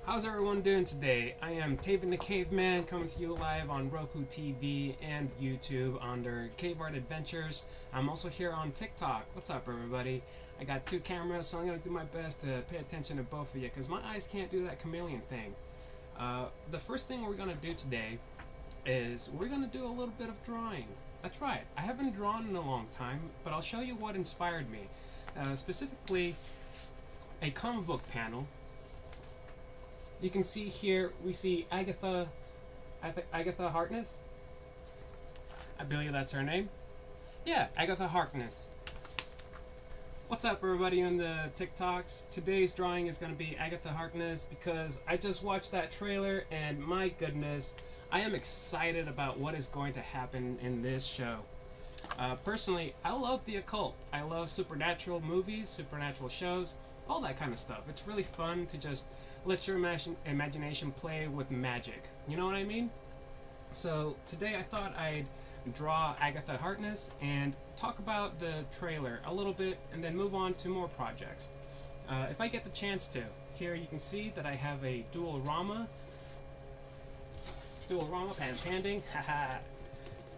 How's everyone doing today? I am Taven the Caveman coming to you live on Roku TV and YouTube under Cave Art Adventures. I'm also here on TikTok. What's up, everybody? I got two cameras, so I'm going to do my best to pay attention to both of you because my eyes can't do that chameleon thing. The first thing we're going to do today is we're going to do a little bit of drawing. That's right, I haven't drawn in a long time, but I'll show you what inspired me. Specifically, a comic book panel. You can see here, we see Agatha Harkness. I believe that's her name. Yeah, Agatha Harkness. What's up, everybody in the TikToks? Today's drawing is going to be Agatha Harkness because I just watched that trailer and my goodness, I am excited about what is going to happen in this show. Personally, I love the occult. I love supernatural movies, supernatural shows, all that kind of stuff. It's really fun to just let your imagination play with magic. You know what I mean? So today I thought I'd draw Agatha Harkness and talk about the trailer a little bit and then move on to more projects. If I get the chance to. Here you can see that I have a Diorama pan-panding. Haha.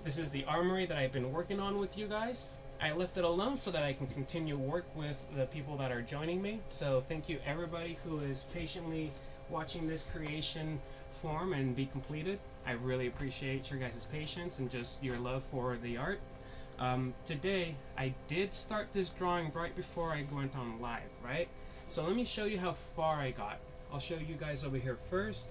This is the armory that I've been working on with you guys. I left it alone so that I can continue work with the people that are joining me. So thank you everybody who is patiently watching this creation form and be completed. I really appreciate your guys' patience and just your love for the art. Today I did start this drawing right before I went on live, right? So let me show you how far I got. I'll show you guys over here first.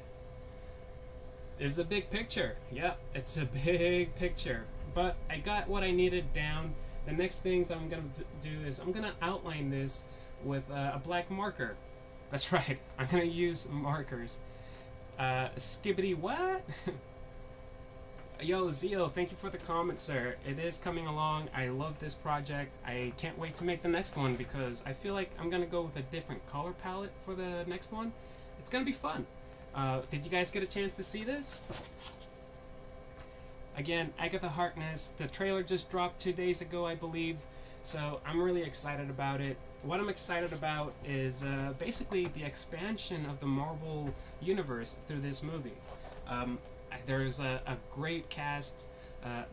It's a big picture. Yeah, it's a big picture. But I got what I needed down. The next things that I'm going to do is I'm going to outline this with a black marker. That's right, I'm going to use markers. Skibbity what? Yo, Zio, thank you for the comment, sir. It is coming along. I love this project. I can't wait to make the next one because I feel like I'm going to go with a different color palette for the next one. It's going to be fun. Did you guys get a chance to see this? Again, Agatha Harkness, the trailer just dropped 2 days ago, I believe, so I'm really excited about it. What I'm excited about is basically the expansion of the Marvel universe through this movie. There's a great cast.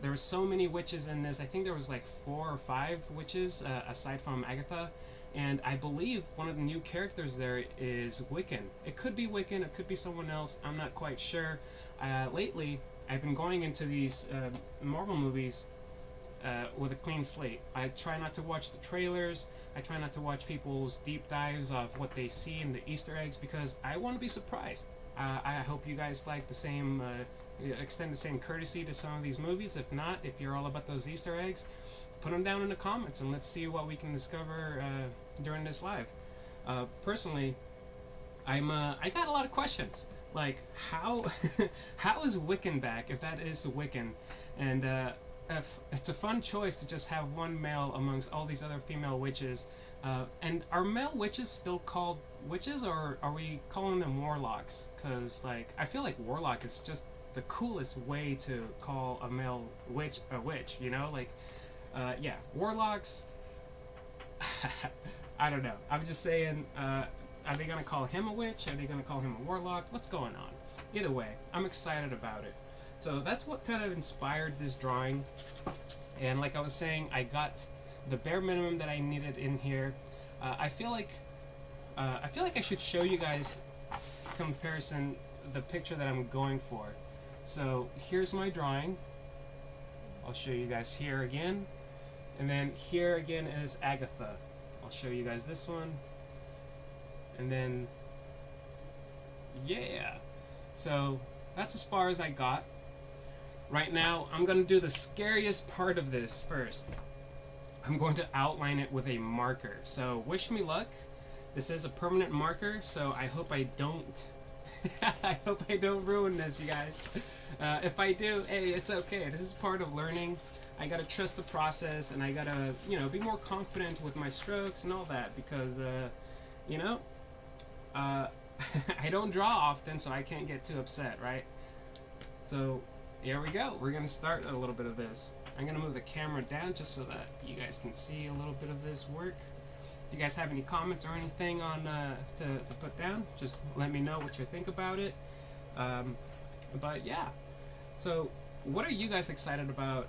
There were so many witches in this. I think there was like 4 or 5 witches aside from Agatha. And I believe one of the new characters there is Wiccan. It could be Wiccan, it could be someone else, I'm not quite sure. Lately, I've been going into these Marvel movies with a clean slate. I try not to watch the trailers, I try not to watch people's deep dives of what they see in the Easter eggs because I want to be surprised. I hope you guys like the same, extend the same courtesy to some of these movies. If not, if you're all about those Easter eggs, put them down in the comments and let's see what we can discover during this live. Personally, I got a lot of questions. Like, how is Wiccan back, if that is Wiccan? And if it's a fun choice to just have one male amongst all these other female witches. And are male witches still called witches, or are we calling them warlocks? Because, like, I feel like warlock is just the coolest way to call a male witch a witch, you know? Like, yeah, warlocks, I don't know. I'm just saying, are they going to call him a witch? Are they going to call him a warlock? What's going on? Either way, I'm excited about it. So that's what kind of inspired this drawing. And like I was saying, I got the bare minimum that I needed in here. I feel like I should show you guys comparison the picture that I'm going for. So here's my drawing. I'll show you guys here again. And then here again is Agatha. I'll show you guys this one. And then, yeah. So that's as far as I got. Right now, I'm going to do the scariest part of this first. I'm going to outline it with a marker. So wish me luck. This is a permanent marker, so I hope I don't I hope I don't ruin this, you guys. If I do, hey, it's okay. This is part of learning. I gotta trust the process, and I gotta, you know, be more confident with my strokes and all that, because, you know, I don't draw often, so I can't get too upset, right? So, here we go. We're gonna start a little bit of this. I'm gonna move the camera down just so that you guys can see a little bit of this work. If you guys have any comments or anything on to put down, just let me know what you think about it. But yeah, so what are you guys excited about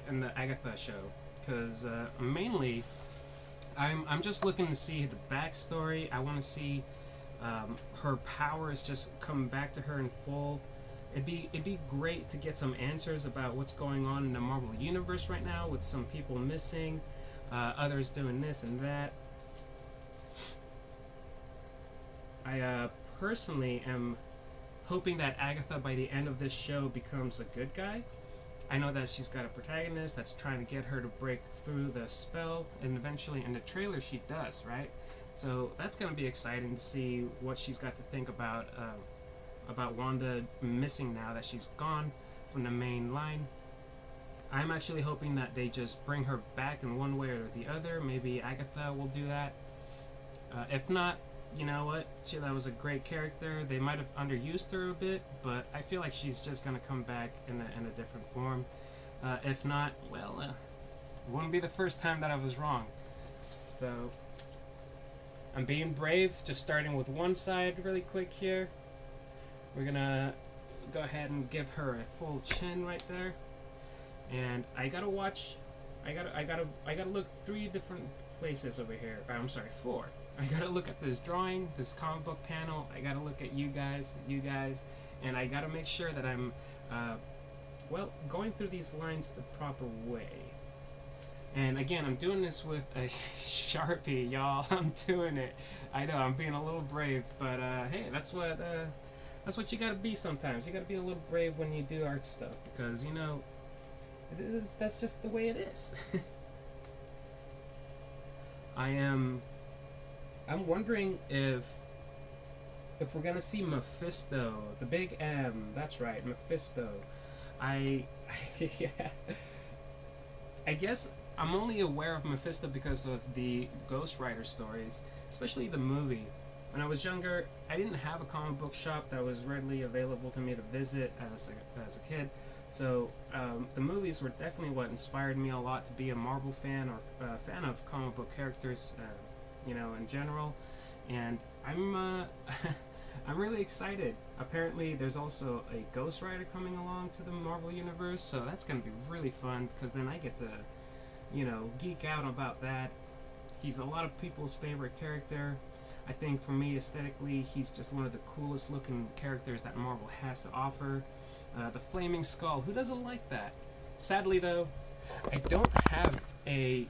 in the Agatha show? Because mainly, I'm just looking to see the backstory. I want to see her powers just come back to her in full. It'd be great to get some answers about what's going on in the Marvel Universe right now, with some people missing, others doing this and that. I personally am hoping that Agatha, by the end of this show, becomes a good guy. I know that she's got a protagonist that's trying to get her to break through the spell, and eventually in the trailer she does, right? So that's going to be exciting to see what she's got to think about Wanda missing now that she's gone from the main line. I'm actually hoping that they just bring her back in one way or the other. Maybe Agatha will do that. If not, you know what? That was a great character. They might have underused her a bit, but I feel like she's just gonna come back in a different form. If not, well, it wouldn't be the first time that I was wrong. So I'm being brave. Just starting with one side really quick here. We're gonna go ahead and give her a full chin right there, and I gotta watch. I gotta look 3 different places over here. I'm sorry, 4. I gotta look at this drawing, this comic book panel. I gotta look at you guys, and I gotta make sure that I'm, well, going through these lines the proper way. And again, I'm doing this with a Sharpie, y'all. I'm doing it. I know I'm being a little brave, but hey, that's what you gotta be sometimes. You gotta be a little brave when you do art stuff, because you know, that's just the way it is. I'm wondering if we're gonna see Mephisto, the big M. That's right, Mephisto. Yeah. I guess I'm only aware of Mephisto because of the Ghost Rider stories, especially the movie. When I was younger, I didn't have a comic book shop that was readily available to me to visit as a kid. So the movies were definitely what inspired me a lot to be a Marvel fan, or a fan of comic book characters, you know, in general. And I'm I'm really excited. Apparently, there's also a Ghost Rider coming along to the Marvel Universe, so that's gonna be really fun, because then I get to, you know, geek out about that. He's a lot of people's favorite character. I think for me, aesthetically, he's just one of the coolest looking characters that Marvel has to offer. The Flaming Skull, who doesn't like that? Sadly though, I don't have any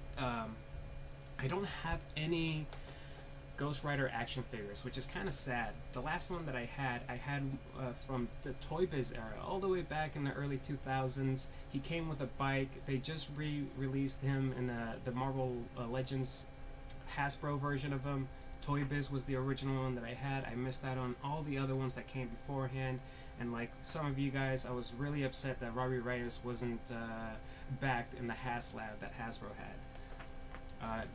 Ghost Rider action figures, which is kind of sad. The last one that I had from the Toy Biz era, all the way back in the early 2000s. He came with a bike. They just re-released him in the Marvel Legends Hasbro version of him. Toy Biz was the original one that I had. I missed out on all the other ones that came beforehand. And like some of you guys, I was really upset that Robbie Reyes wasn't backed in the HasLab that Hasbro had.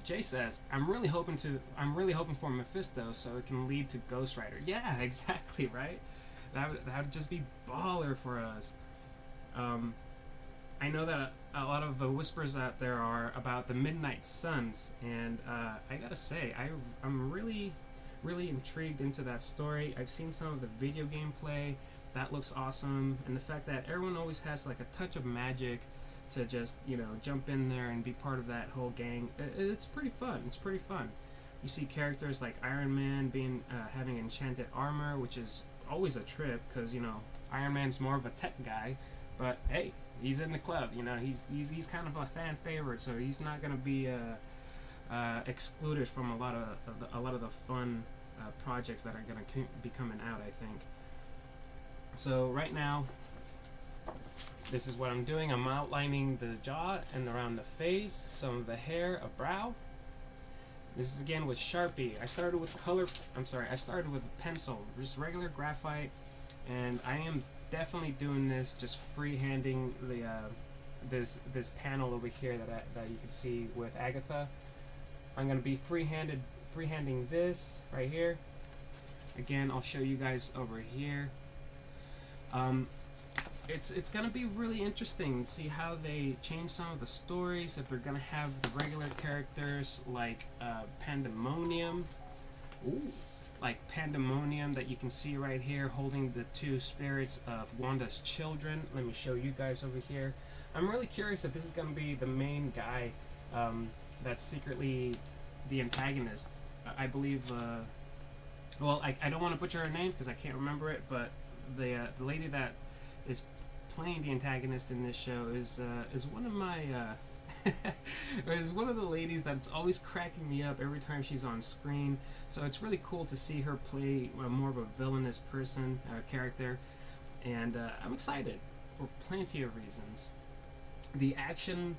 Jay says, I'm really hoping for Mephisto so it can lead to Ghost Rider. Yeah, exactly, right? That would just be baller for us. I know that a lot of the whispers out there are about the Midnight Suns, and I gotta say, I'm really intrigued into that story. I've seen some of the video gameplay. That looks awesome, and the fact that everyone always has like a touch of magic to just, you know, jump in there and be part of that whole gang. It's pretty fun. It's pretty fun. You see characters like Iron Man being having enchanted armor, which is always a trip, because, you know, Iron Man's more of a tech guy, but hey, he's in the club. You know, he's kind of a fan favorite, so he's not gonna be excluded from a lot of the fun projects that are gonna be coming out, I think. So right now, this is what I'm doing. I'm outlining the jaw and around the face, some of the hair, a brow. This is again with Sharpie. I started with a pencil, just regular graphite, and I am definitely doing this just freehanding the this panel over here that you can see with Agatha. I'm gonna be freehanding this right here. Again, I'll show you guys over here. it's gonna be really interesting to see how they change some of the stories. If they're gonna have the regular characters like Pandemonium, ooh, like Pandemonium that you can see right here, holding the two spirits of Wanda's children. Let me show you guys over here. I'm really curious if this is gonna be the main guy that's secretly the antagonist. I believe. Well, I don't want to butcher her name because I can't remember it, but the lady that is playing the antagonist in this show is one of my is one of the ladies that's always cracking me up every time she's on screen. So it's really cool to see her play more of a villainous person character, and I'm excited for plenty of reasons. The action.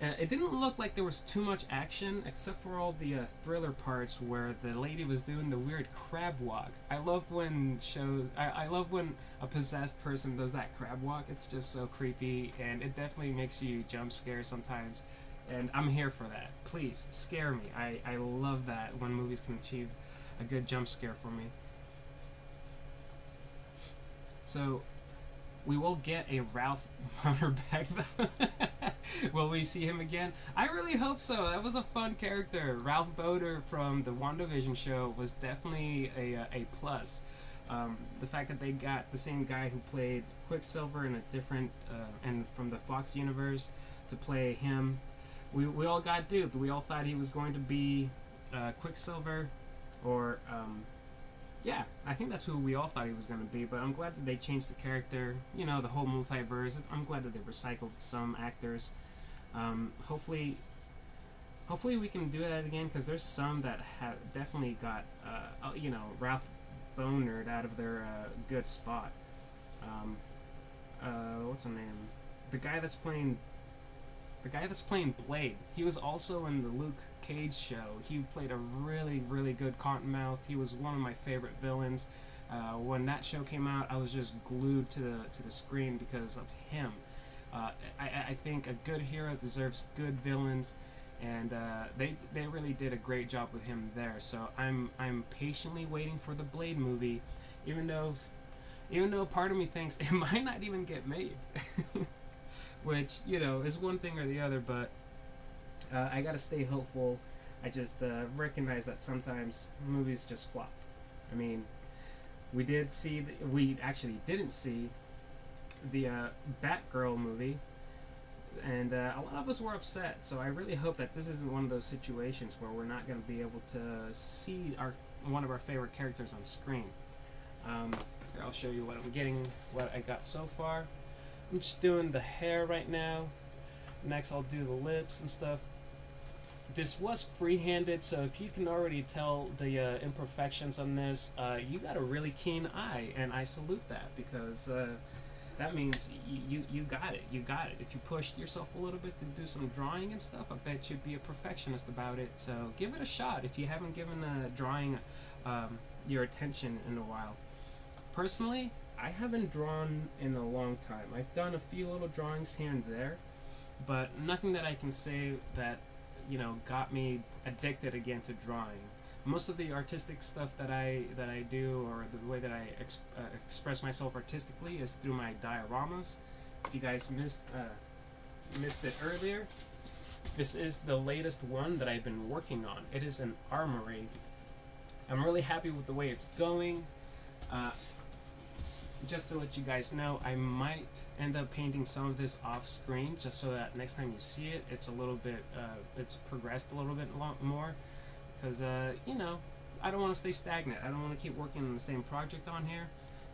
It didn't look like there was too much action, except for all the thriller parts where the lady was doing the weird crab walk. I love when I love when a possessed person does that crab walk. It's just so creepy, and it definitely makes you jump scare sometimes. And I'm here for that. Please scare me. I love that when movies can achieve a good jump scare for me. So we will get a Ralph Boner back though. Will we see him again? I really hope so. That was a fun character. Ralph Boner from the WandaVision show was definitely a plus. The fact that they got the same guy who played Quicksilver in a different and from the Fox universe to play him, we all got duped. We all thought he was going to be Quicksilver, or yeah, I think that's who we all thought he was going to be, but I'm glad that they changed the character, you know, the whole multiverse. I'm glad that they recycled some actors. Hopefully we can do that again, because there's some that have definitely got, you know, Ralph Bonered out of their good spot. What's her name? The guy that's playing Blade. He was also in the Luke Cage show. He played a really, really good Cottonmouth. He was one of my favorite villains. When that show came out, I was just glued to the screen because of him. I think a good hero deserves good villains, and they really did a great job with him there. So I'm patiently waiting for the Blade movie, even though part of me thinks it might not even get made. Which, you know, is one thing or the other, but I gotta stay hopeful. I just recognize that sometimes movies just flop. I mean, we actually didn't see the Batgirl movie, and a lot of us were upset. So I really hope that this isn't one of those situations where we're not going to be able to see one of our favorite characters on screen. Here, I'll show you what I got so far. I'm just doing the hair right now. Next I'll do the lips and stuff. This was free-handed, so if you can already tell the imperfections on this, you got a really keen eye, and I salute that, because that means you got it. You got it. If you pushed yourself a little bit to do some drawing and stuff, I bet you'd be a perfectionist about it. So give it a shot if you haven't given drawing your attention in a while. Personally, I haven't drawn in a long time. I've done a few little drawings here and there, but nothing that I can say that, you know, got me addicted again to drawing. Most of the artistic stuff that I do, or the way that I express myself artistically, is through my dioramas. If you guys missed it earlier, this is the latest one that I've been working on. It is an armory. I'm really happy with the way it's going. Just to let you guys know, I might end up painting some of this off screen, just so that next time you see it, it's a little bit, it's progressed a little bit more, because, you know, I don't want to stay stagnant. I don't want to keep working on the same project on here,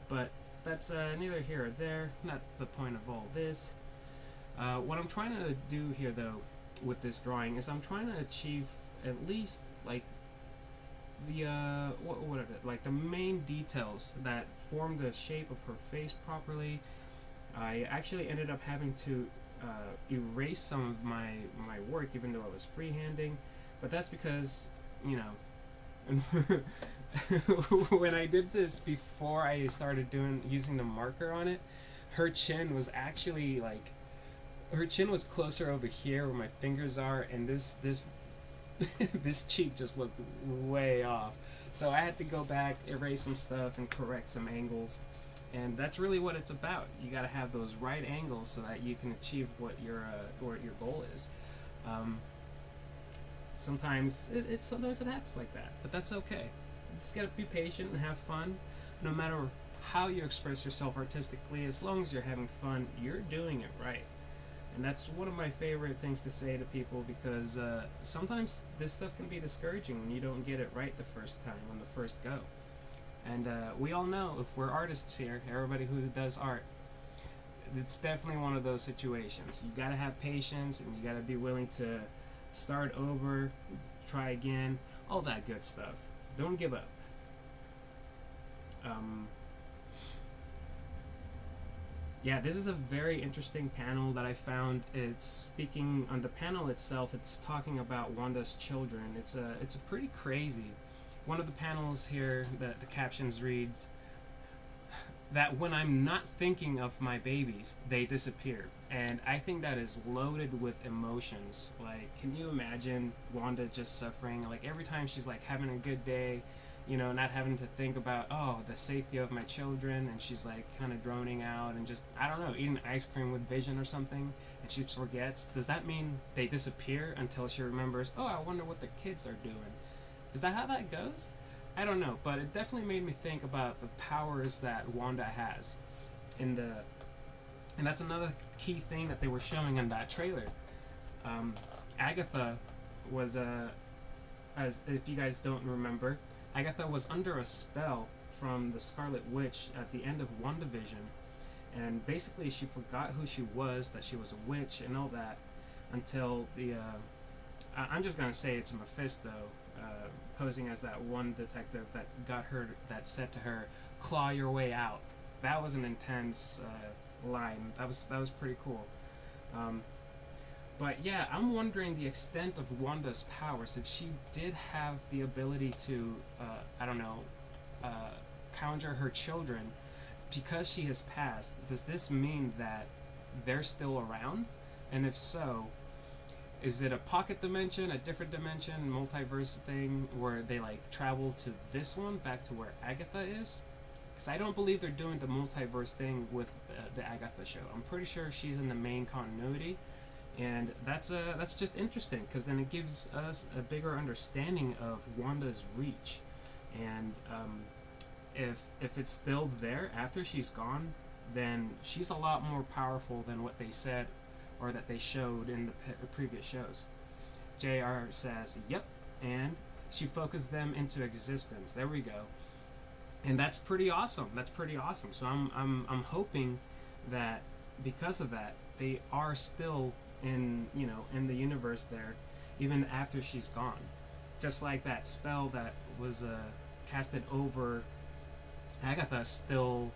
but that's neither here or there, not the point of all this. What I'm trying to do here, though, with this drawing, is I'm trying to achieve at least, like, the what are it? Like the main details that form the shape of her face properly. I actually ended up having to erase some of my work, even though I was freehanding, but that's because, you know, when I did this before I started using the marker on it, her chin was actually like, her chin was closer over here where my fingers are, and this this cheek just looked way off. So I had to go back, erase some stuff, and correct some angles. And that's really what it's about. You got to have those right angles so that you can achieve what your goal is. Um, sometimes it happens like that, but that's okay. You just gotta be patient and have fun. No matter how you express yourself artistically, as long as you're having fun, you're doing it right. And that's one of my favorite things to say to people, because sometimes this stuff can be discouraging when you don't get it right the first time on the first go. And we all know, if we're artists here, everybody who does art, it's definitely one of those situations. You gotta have patience, and you gotta be willing to start over, try again, all that good stuff. Don't give up. Yeah, this is a very interesting panel that I found. It's speaking on the panel itself. It's talking about Wanda's children. It's a pretty crazy. One of the panels here, the captions reads that when I'm not thinking of my babies, they disappear. And I think that is loaded with emotions. Like, can you imagine Wanda just suffering? Like, every time she's like having a good day, you know, not having to think about, oh, the safety of my children, and she's like kind of droning out and just, I don't know, eating ice cream with Vision or something, and she forgets. Does that mean they disappear until she remembers, oh, I wonder what the kids are doing? Is that how that goes? I don't know, but it definitely made me think about the powers that Wanda has. And that's another key thing that they were showing in that trailer. Agatha was, as if you guys don't remember, Agatha was under a spell from the Scarlet Witch at the end of WandaVision. And basically she forgot who she was, that she was a witch and all that, until the, I'm just going to say it's Mephisto, posing as that one detective that said to her, "Claw your way out." That was an intense line. That was pretty cool. But yeah, I'm wondering the extent of Wanda's powers. If she did have the ability to, I don't know, conjure her children, because she has passed, does this mean that they're still around? And if so, is it a pocket dimension, a different dimension, multiverse thing, where they like travel to this one, back to where Agatha is? Because I don't believe they're doing the multiverse thing with the Agatha show. I'm pretty sure she's in the main continuity, and that's just interesting, because then it gives us a bigger understanding of Wanda's reach, and if it's still there after she's gone, then she's a lot more powerful than what they said or that they showed in the previous shows. JR says, "Yep," and she focused them into existence. There we go. And that's pretty awesome. That's pretty awesome. So I'm hoping that because of that, they are still in the universe there, even after she's gone. Just like that spell that was casted over Agatha was still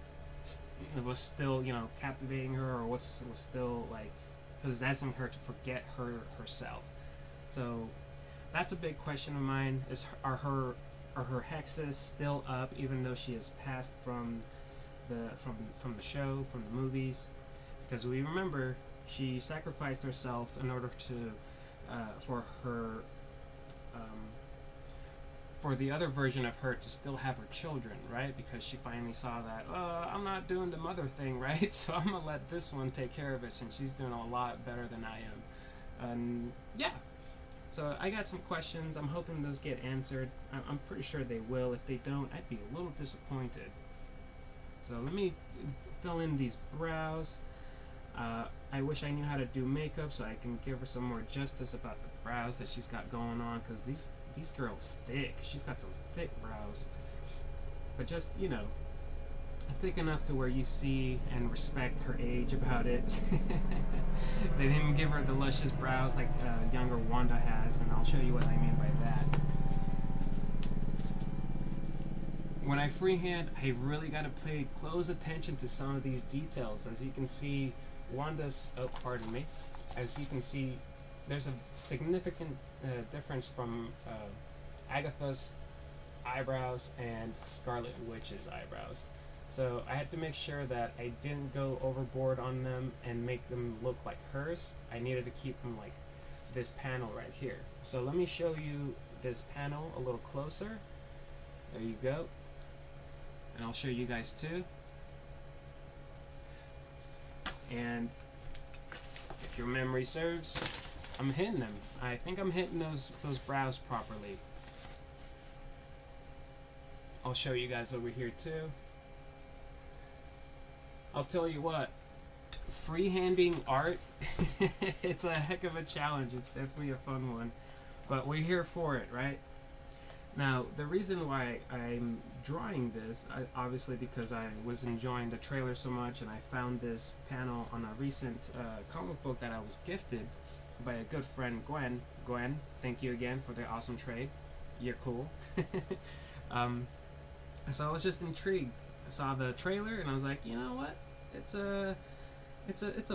captivating her, or was still like possessing her to forget herself. So that's a big question of mine. Are her hexes still up, even though she has passed from the show, from the movies? Because we remember she sacrificed herself in order to for her for the other version of her to still have her children, right? Because she finally saw that, I'm not doing the mother thing, right? So I'm gonna let this one take care of it, since she's doing a lot better than I am. And yeah, so I got some questions. I'm hoping those get answered. I'm pretty sure they will. If they don't, I'd be a little disappointed. So let me fill in these brows. I wish I knew how to do makeup so I can give her some more justice about the brows that she's got going on, because these girls thick. She's got some thick brows, but just thick enough to where you see and respect her age about it. They didn't even give her the luscious brows like younger Wanda has, and I'll show you what I mean by that. When I freehand, I really got to pay close attention to some of these details. As you can see, Wanda's, pardon me, as you can see, there's a significant difference from Agatha's eyebrows and Scarlet Witch's eyebrows. So I had to make sure that I didn't go overboard on them and make them look like hers. I needed to keep them like this panel right here. So let me show you this panel a little closer. There you go. And I'll show you guys too. And if your memory serves, I'm hitting them. I think I'm hitting those brows properly. I'll show you guys over here too. I'll tell you what, freehanding art, it's a heck of a challenge. It's definitely a fun one, but we're here for it, right? Now, the reason why I'm drawing this, obviously because I was enjoying the trailer so much, and I found this panel on a recent comic book that I was gifted by a good friend, Gwen. Gwen, thank you again for the awesome trade. You're cool. So I was just intrigued. I saw the trailer and I was like, you know what? It's a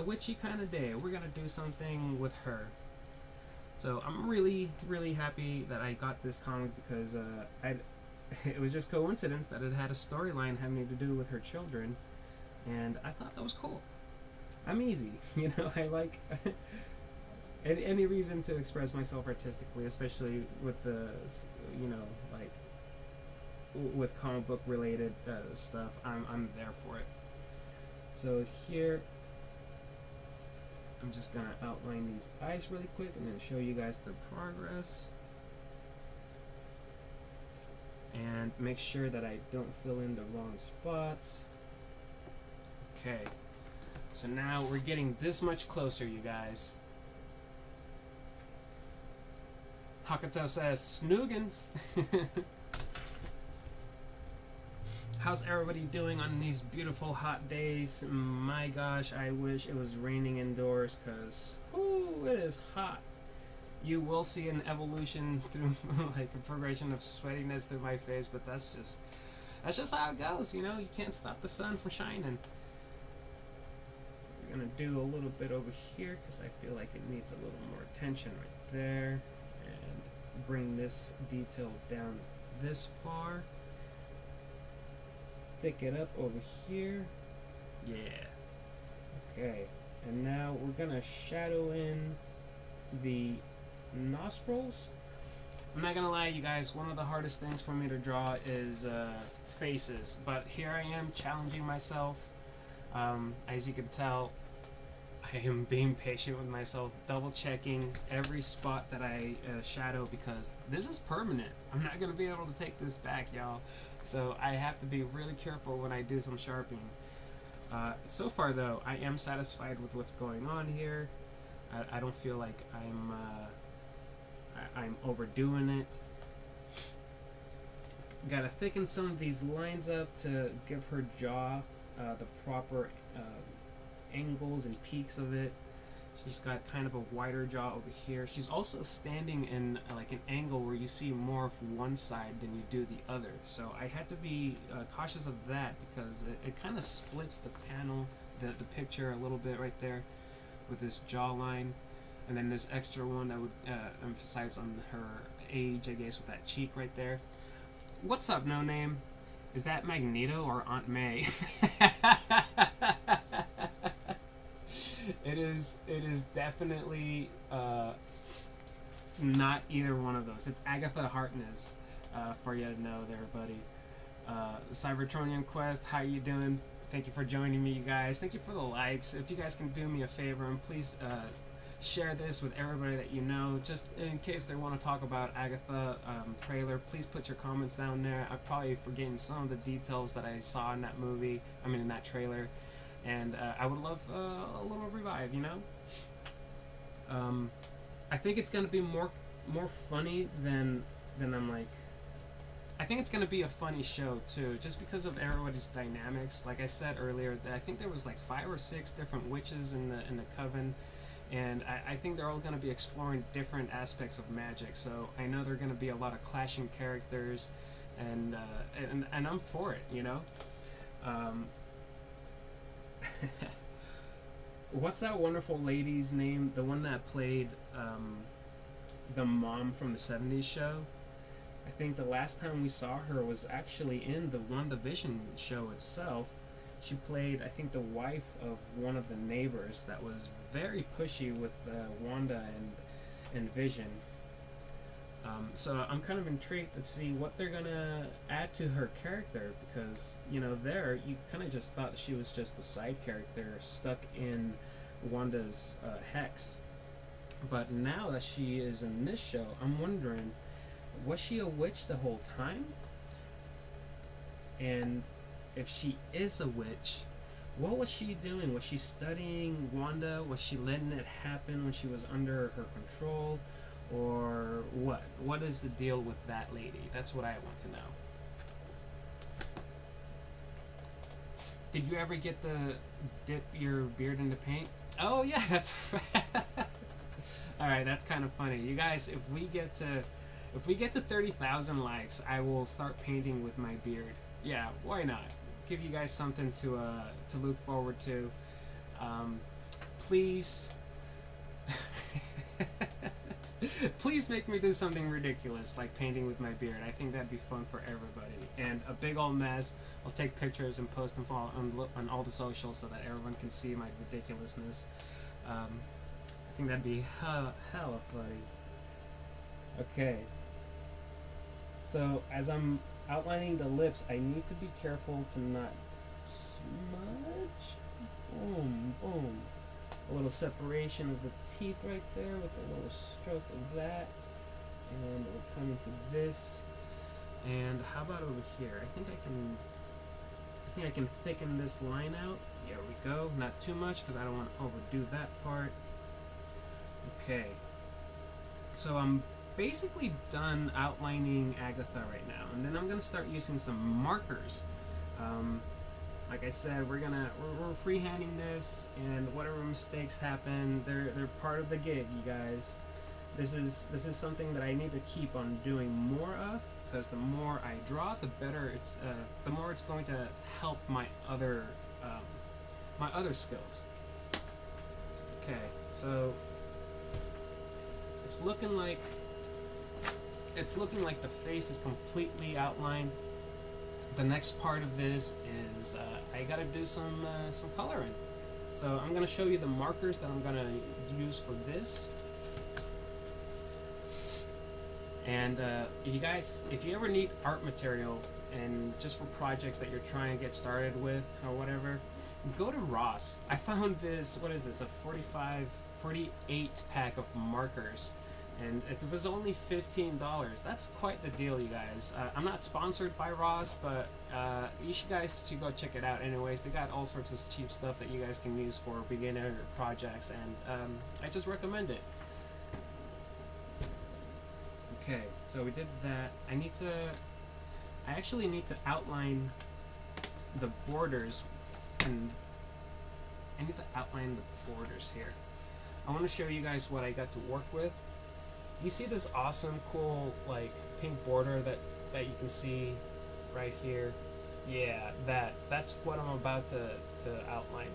witchy kind of day. We're gonna do something with her. So I'm really, really happy that I got this comic because it was just coincidence that it had a storyline having to do with her children, and I thought that was cool. I'm easy, you know. I like any reason to express myself artistically, especially with the, you know, like with comic book related stuff. I'm there for it. So here, I'm just gonna outline these eyes really quick and then show you guys the progress. And make sure that I don't fill in the wrong spots. Okay, so now we're getting this much closer, you guys. Hakuto says, Snoogans! How's everybody doing on these beautiful hot days? My gosh, I wish it was raining indoors because, it is hot. You will see an evolution through, like a progression of sweatiness through my face, but that's just how it goes, you know? You can't stop the sun from shining. We're gonna do a little bit over here because I feel like it needs a little more attention right there, and bring this detail down this far. Thick it up over here. Yeah. Okay. And now we're gonna shadow in the nostrils. I'm not gonna lie, you guys, one of the hardest things for me to draw is faces, but here I am challenging myself. As you can tell, I am being patient with myself, double checking every spot that I shadow, because this is permanent. I'm not gonna be able to take this back, y'all. So I have to be really careful when I do some sharpening. So far though, I am satisfied with what's going on here. I don't feel like I'm overdoing it. Gotta thicken some of these lines up to give her jaw the proper angles and peaks of it. She's got kind of a wider jaw over here. She's also standing in like an angle where you see more of one side than you do the other. So I had to be cautious of that because it kind of splits the panel, the picture a little bit right there with this jawline. And then this extra one that would emphasize on her age, I guess, with that cheek right there. What's up, No Name? Is that Magneto or Aunt May? It is definitely not either one of those. It's Agatha Harkness, for you to know there, buddy. Cybertronian Quest, how you doing? Thank you for joining me, you guys. Thank you for the likes. If you guys can do me a favor and please share this with everybody that you know, just in case they want to talk about Agatha trailer. Please put your comments down there. I'm probably forgetting some of the details that I saw in that movie, in that trailer. And I would love a little revive, you know? I think it's gonna be more funny than I'm like. I think it's gonna be a funny show too, just because of everybody's dynamics. Like I said earlier, I think there was like 5 or 6 different witches in the coven, and I think they're all gonna be exploring different aspects of magic. So I know there are gonna be a lot of clashing characters, and I'm for it, you know. What's that wonderful lady's name? The one that played the mom from the 70s show? I think the last time we saw her was actually in the WandaVision show itself. She played, I think, the wife of one of the neighbors that was very pushy with Wanda and Vision. So I'm kind of intrigued to see what they're gonna add to her character, because you know there you kind of just thought she was just a side character stuck in Wanda's hex, but now that she is in this show, I'm wondering, was she a witch the whole time? And if she is a witch, what was she doing? Was she studying Wanda? Was she letting it happen when she was under her control? Or what? What is the deal with that lady? That's what I want to know. Did you ever get to dip your beard into paint? Oh yeah, that's all right. That's kind of funny, you guys. If we get to 30,000 likes, I will start painting with my beard. Yeah, why not? Give you guys something to look forward to. Please. Please make me do something ridiculous like painting with my beard. I think that'd be fun for everybody. And a big old mess. I'll take pictures and post them on all the socials so that everyone can see my ridiculousness. I think that'd be hella funny. Okay. So as I'm outlining the lips, I need to be careful to not smudge. Boom, boom. A little separation of the teeth right there with a little stroke of that, and we'll come into this. And how about over here? I think I can thicken this line out. There we go. Not too much because I don't want to overdo that part. Okay. So I'm basically done outlining Agatha right now, and then I'm gonna start using some markers. Like I said, we're freehanding this, and whatever mistakes happen, they're part of the gig, you guys. This is something that I need to keep on doing more of, because the more I draw, the better it's the more it's going to help my other skills. Okay, so it's looking like the face is completely outlined. The next part of this is I gotta do some coloring. So I'm gonna show you the markers that I'm gonna use for this. And you guys, if you ever need art material and just for projects that you're trying to get started with or whatever, go to Ross. I found this, what is this, a 48 pack of markers. And it was only $15. That's quite the deal, you guys. I'm not sponsored by Ross, but you guys should go check it out anyways. They got all sorts of cheap stuff that you guys can use for beginner projects, and I just recommend it. Okay, so we did that. I actually need to outline the borders, and I need to outline the borders here. I want to show you guys what I got to work with. You see this awesome, cool, like, pink border that you can see right here? Yeah, that's what I'm about to outline.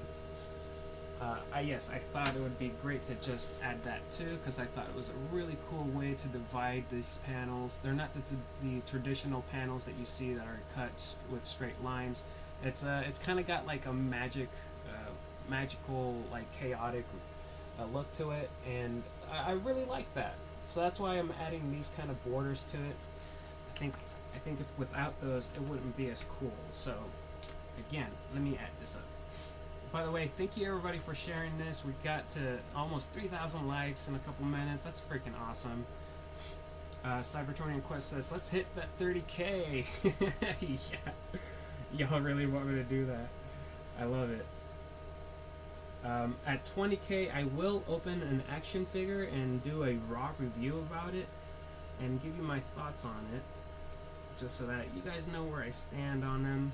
Yes, I thought it would be great to just add that too, because I thought it was a really cool way to divide these panels. They're not the traditional panels that you see that are cut with straight lines. It's kind of got like a magical, like chaotic look to it, and I really like that. So that's why I'm adding these kind of borders to it. I think if without those, it wouldn't be as cool. So again, let me add this up. By the way, thank you everybody for sharing this. We got to almost 3,000 likes in a couple minutes. That's freaking awesome. Cybertronian Quest says, let's hit that 30K. Yeah, y'all really want me to do that. I love it. At 20K, I will open an action figure and do a raw review about it and give you my thoughts on it, just so that you guys know where I stand on them.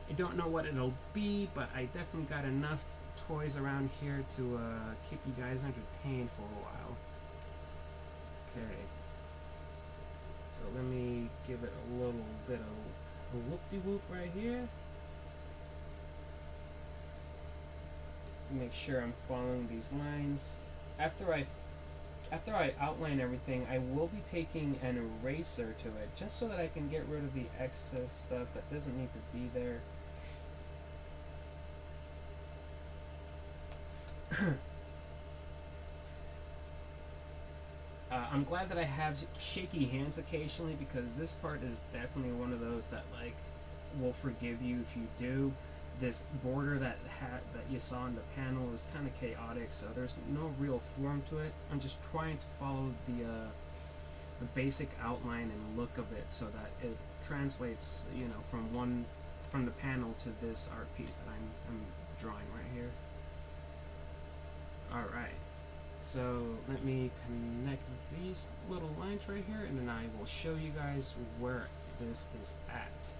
I don't know what it'll be, but I definitely got enough toys around here to keep you guys entertained for a while. Okay, so let me give it a little bit of a whoop-de-whoop right here. Make sure I'm following these lines. After I outline everything, I will be taking an eraser to it, just so that I can get rid of the excess stuff that doesn't need to be there. I'm glad that I have shaky hands occasionally, because this part is definitely one of those that like will forgive you if you do. This border that you saw in the panel is kind of chaotic, so there's no real form to it. I'm just trying to follow the basic outline and look of it so that it translates, you know, from the panel to this art piece that I'm drawing right here. All right. So let me connect these little lines right here, and then I will show you guys where this is at.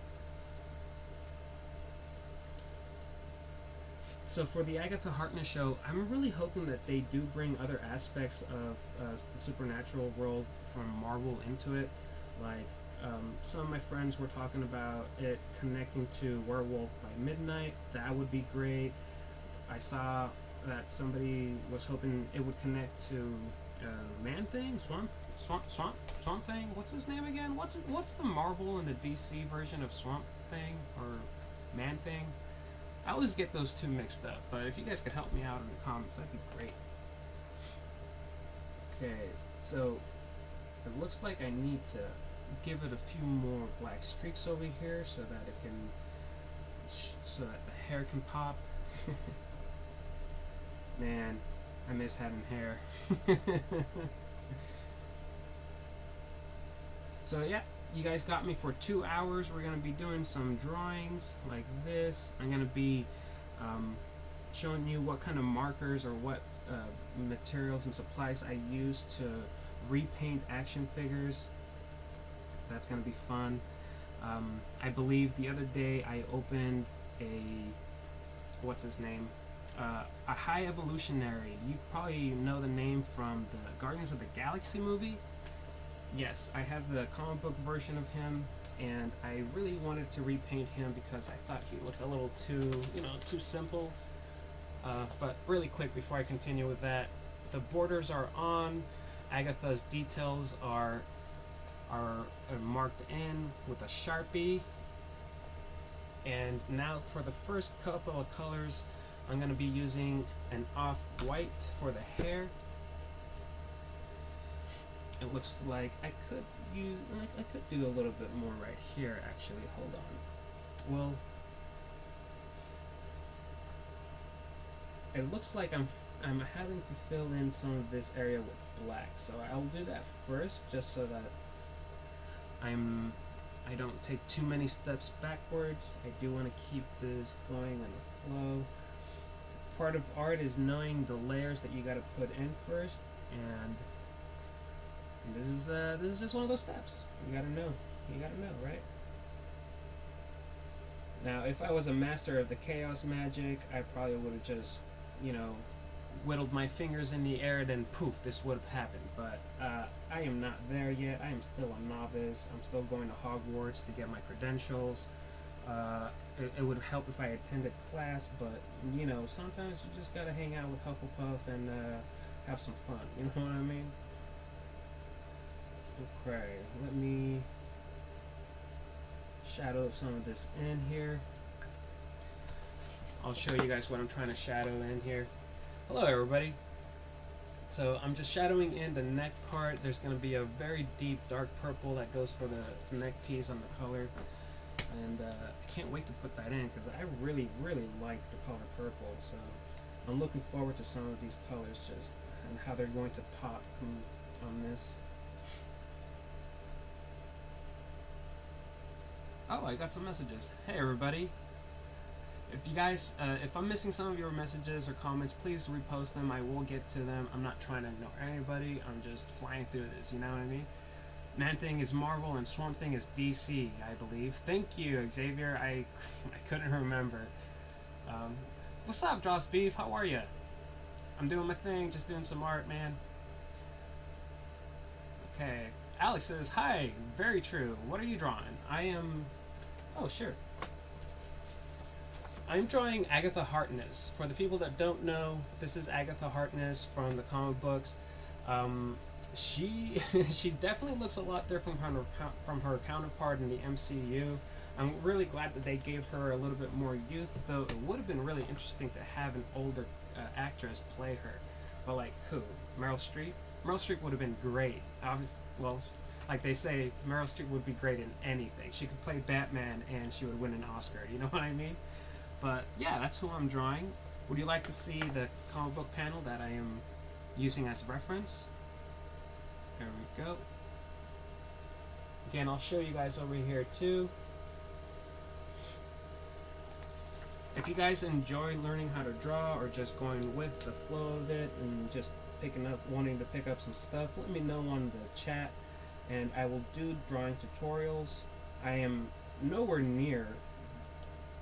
So for the Agatha Harkness show, I'm really hoping that they do bring other aspects of the supernatural world from Marvel into it. Like some of my friends were talking about it connecting to Werewolf by Midnight. That would be great. I saw that somebody was hoping it would connect to Man Thing, Swamp Thing. What's his name again? What's the Marvel and the DC version of Swamp Thing or Man Thing? I always get those two mixed up, but if you guys could help me out in the comments, that'd be great. Okay, so it looks like I need to give it a few more black streaks over here so that it can, so that the hair can pop. Man, I miss having hair. So yeah, you guys got me for 2 hours. We're gonna be doing some drawings like this. I'm gonna be showing you what kind of markers or what materials and supplies I use to repaint action figures. That's gonna be fun. I believe the other day I opened a, what's his name? A High Evolutionary. You probably know the name from the Guardians of the Galaxy movie. Yes, I have the comic book version of him, and I really wanted to repaint him because I thought he looked a little too, you know, too simple. But really quick before I continue with that, the borders are on. Agatha's details are marked in with a Sharpie. And now for the first couple of colors, I'm going to be using an off-white for the hair. It looks like I could do a little bit more right here actually. Hold on. Well, it looks like I'm having to fill in some of this area with black. So I'll do that first just so that I don't take too many steps backwards. I do want to keep this going on a flow. Part of art is knowing the layers that you got to put in first, and this is just one of those steps. You gotta know, right? Now, if I was a master of the chaos magic, I probably would have just, you know, whittled my fingers in the air, then poof, this would have happened. But I am not there yet. I am still a novice. I'm still going to Hogwarts to get my credentials. It would help if I attended class, but you know, sometimes you just gotta hang out with Hufflepuff and have some fun. You know what I mean? Okay, let me shadow some of this in here. I'll show you guys what I'm trying to shadow in here. Hello everybody. So I'm just shadowing in the neck part. There's going to be a very deep dark purple that goes for the neck piece on the color. And I can't wait to put that in because I really like the color purple. So I'm looking forward to some of these colors just and how they're going to pop on this. Oh, I got some messages. Hey everybody. If you guys, if I'm missing some of your messages or comments, please repost them. I will get to them. I'm not trying to ignore anybody. I'm just flying through this, you know what I mean? Man Thing is Marvel and Swamp Thing is DC, I believe. Thank you, Xavier. I couldn't remember. What's up, Joss Beef? How are you? I'm doing my thing, just doing some art, man. Okay. Alex says, hi, very true. What are you drawing? I am... Oh, sure. I'm drawing Agatha Harkness. For the people that don't know, this is Agatha Harkness from the comic books. She definitely looks a lot different from her counterpart in the MCU. I'm really glad that they gave her a little bit more youth, though it would have been really interesting to have an older actress play her. But like who? Meryl Streep? Meryl Streep would have been great. Obviously, well, like they say, Meryl Streep would be great in anything. She could play Batman and she would win an Oscar. You know what I mean? But yeah, that's who I'm drawing. Would you like to see the comic book panel that I am using as reference? There we go. Again, I'll show you guys over here too. If you guys enjoy learning how to draw or just going with the flow of it and just wanting to pick up some stuff, let me know on the chat and I will do drawing tutorials. I am nowhere near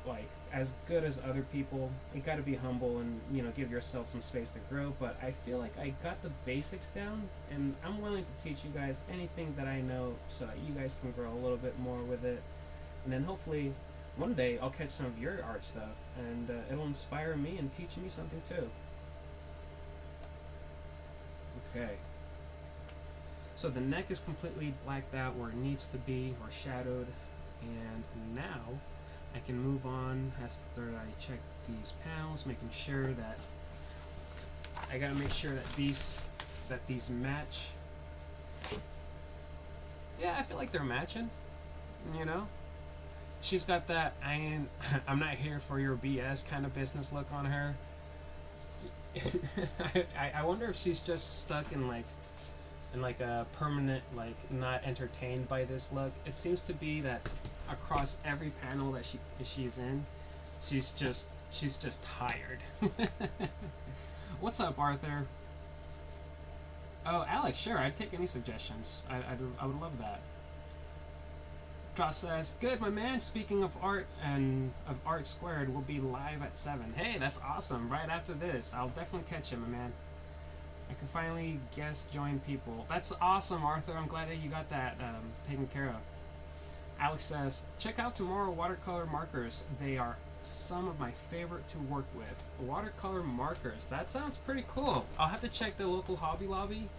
like as good as other people. You gotta be humble and, you know, give yourself some space to grow, but I feel like I got the basics down and I'm willing to teach you guys anything that I know so that you guys can grow a little bit more with it. And then hopefully one day I'll catch some of your art stuff and it'll inspire me and teach me something too. Okay. So the neck is completely blacked out where it needs to be, or shadowed, and now I can move on after I check these panels, making sure that I gotta make sure that these match. Yeah, I feel like they're matching, you know? She's got that I'm not here for your BS kind of business look on her. I wonder if she's just stuck in like a permanent, like, not entertained by this look. It seems to be that across every panel that she's in, she's just tired. What's up, Arthur? Oh, Alex, sure, I'd take any suggestions. I would love that. Josh says, good, my man. Speaking of art and of Art Squared, we'll be live at 7. Hey, that's awesome. Right after this, I'll definitely catch you, my man. I can finally guest join people. That's awesome, Arthur. I'm glad that you got that taken care of. Alex says, check out Tomorrow watercolor markers. They are some of my favorite to work with. Watercolor markers. That sounds pretty cool. I'll have to check the local Hobby Lobby.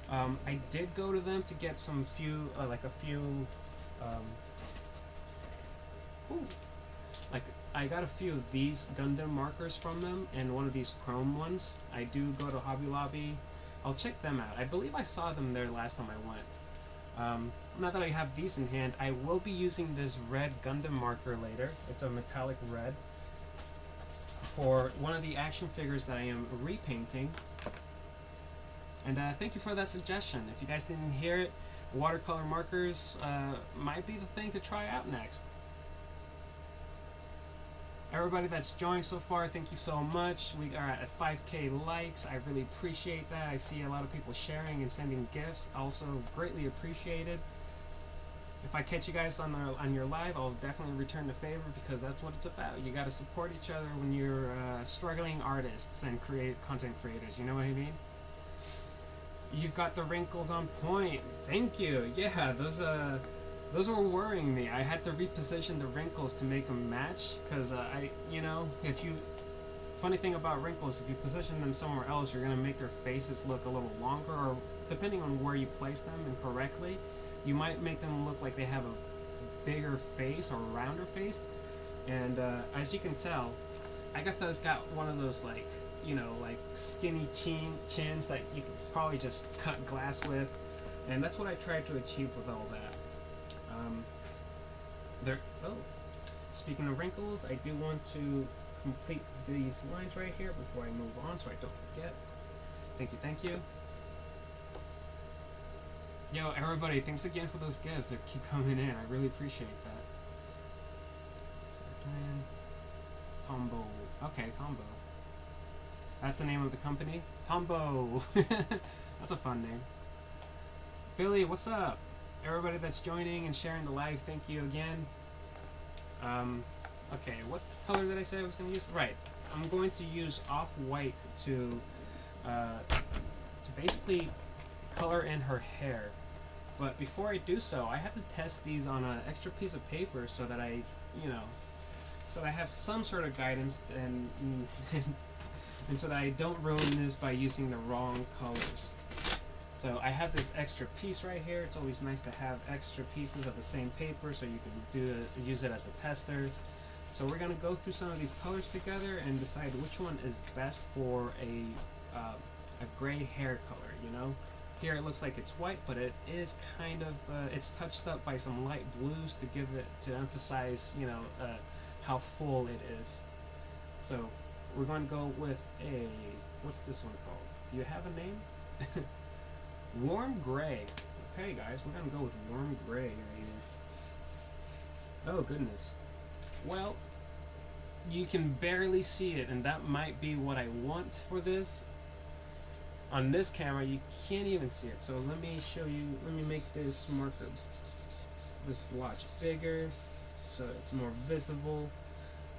I did go to them to get some few, I got a few of these Gundam markers from them and one of these chrome ones. I do go to Hobby Lobby. I'll check them out. I believe I saw them there last time I went. Now that I have these in hand, I will be using this red Gundam marker later. It's a metallic red for one of the action figures that I am repainting. And thank you for that suggestion. If you guys didn't hear it, watercolor markers might be the thing to try out next. Everybody that's joined so far, thank you so much. We are at 5K likes. I really appreciate that. I see a lot of people sharing and sending gifts. Also greatly appreciated. If I catch you guys on your live, I'll definitely return the favor because that's what it's about. You got to support each other when you're struggling artists and content creators. You know what I mean? You've got the wrinkles on point. Thank you. Yeah, those were worrying me. I had to reposition the wrinkles to make them match because funny thing about wrinkles, if you position them somewhere else, you're gonna make their faces look a little longer, or depending on where you place them and correctly, you might make them look like they have a bigger face or a rounder face. And as you can tell, I got one of those like skinny chins that you could probably just cut glass with, and that's what I tried to achieve with all that. Speaking of wrinkles, I do want to complete these lines right here before I move on so I don't forget. Thank you. Yo, everybody, thanks again for those gifts that keep coming in. I really appreciate that. Tombo. Okay, Tombo. That's the name of the company? Tombo! That's a fun name. Billy, what's up? Everybody that's joining and sharing the live, thank you again. Okay, what color did I say I was going to use? Right, I'm going to use off-white to basically color in her hair. But before I do so, I have to test these on an extra piece of paper so that I have some sort of guidance and and so that I don't ruin this by using the wrong colors. So I have this extra piece right here. It's always nice to have extra pieces of the same paper so you can use it as a tester. So we're going to go through some of these colors together and decide which one is best for a gray hair color, you know? Here it looks like it's white, but it is kind of it's touched up by some light blues to give it to emphasize, you know, how full it is. So we're going to go with a, what's this one called? Do you have a name? Warm gray. Okay, guys, we're going to go with warm gray right here. Oh goodness. Well, you can barely see it, and that might be what I want for this. On this camera, you can't even see it. So let me show you, let me make this marker, this blotch bigger so it's more visible.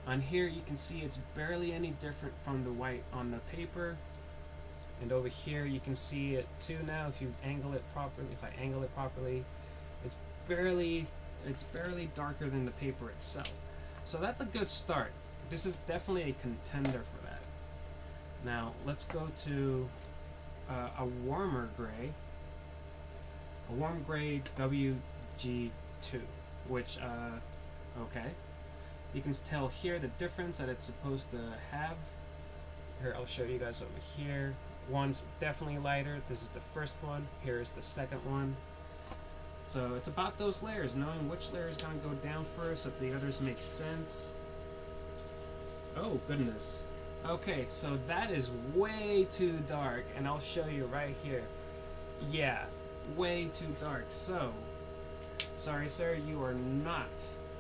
On here, you can see it's barely any different from the white on the paper. And over here, you can see it too now if you angle it properly. If I angle it properly, it's barely darker than the paper itself. So that's a good start. This is definitely a contender for that. Now, let's go to a warmer gray. A warm gray WG2, which, okay. You can tell here the difference that it's supposed to have. Here, I'll show you guys over here. One's definitely lighter. This is the first one. Here's the second one. So it's about those layers, knowing which layer is going to go down first, if the others make sense. Oh, goodness. Okay, so that is way too dark, and I'll show you right here. Yeah, way too dark. So, sorry, sir, you are not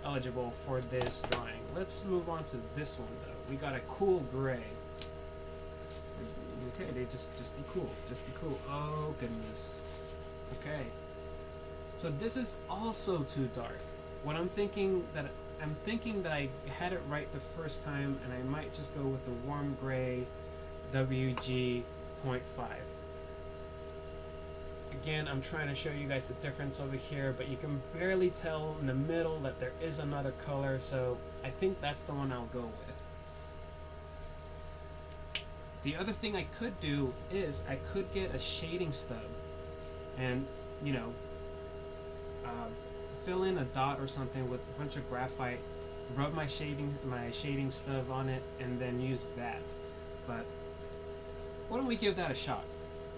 eligible for this drawing. Let's move on to this one, though. We got a cool gray. Okay, they just be cool. Just be cool. Oh, goodness. Okay. So this is also too dark. What I'm thinking that I had it right the first time, and I might just go with the warm gray WG.5. Again, I'm trying to show you guys the difference over here, but you can barely tell in the middle that there is another color, so I think that's the one I'll go with. The other thing I could do is I could get a shading stub and, you know, fill in a dot or something with a bunch of graphite, rub my shading stub on it, and then use that. But why don't we give that a shot?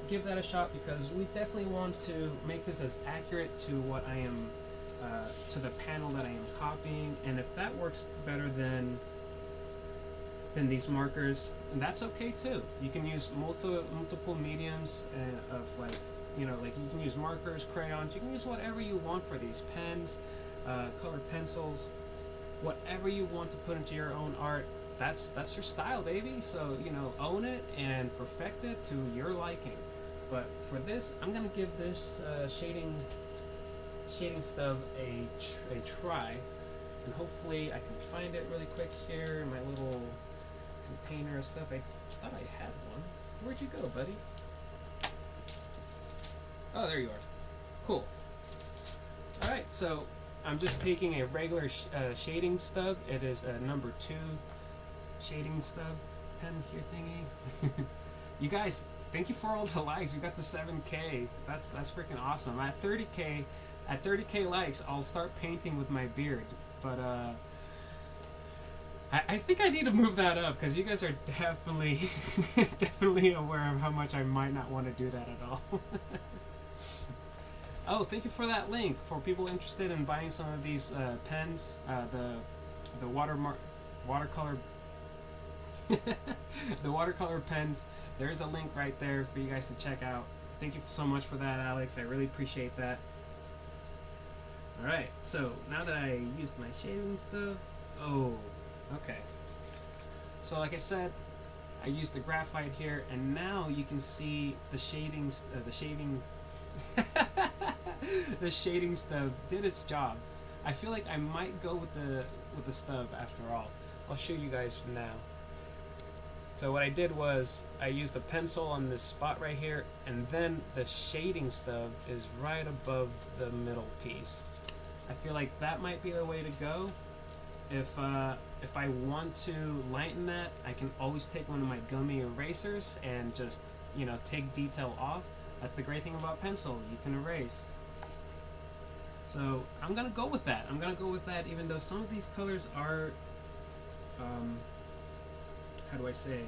Give that a shot, because we definitely want to make this as accurate to what I am, to the panel that I am copying. And if that works better than these markers, that's okay too. You can use multiple mediums of, like, you know, like you can use markers, crayons, you can use whatever you want for these pens, colored pencils, whatever you want to put into your own art. That's your style, baby. So, you know, own it and perfect it to your liking. But for this, I'm gonna give this shading stub a try, and hopefully I can find it really quick here in my little container of stuff. I thought I had one. Where'd you go, buddy? Oh, there you are. Cool. Alright, so I'm just taking a regular shading stub. It is a number 2 shading stub pen here thingy. You guys, thank you for all the likes. We got to 7K. That's freaking awesome. At 30K likes, I'll start painting with my beard. But I think I need to move that up, because you guys are definitely aware of how much I might not want to do that at all. Oh, thank you for that link. For people interested in buying some of these pens, the watercolor the watercolor pens, there's a link right there for you guys to check out. Thank you so much for that, Alex. I really appreciate that. Alright, so now that I used my shading stuff, oh, okay. So like I said, I used the graphite here, and now you can see the shading the shading stub did its job. I feel like I might go with the stub after all. I'll show you guys now. So what I did was I used the pencil on this spot right here, and then the shading stub is right above the middle piece. I feel like that might be the way to go. If I want to lighten that, I can always take one of my gummy erasers and just, you know, take detail off. That's the great thing about pencil, you can erase. So I'm gonna go with that. I'm gonna go with that, even though some of these colors are, how do I say?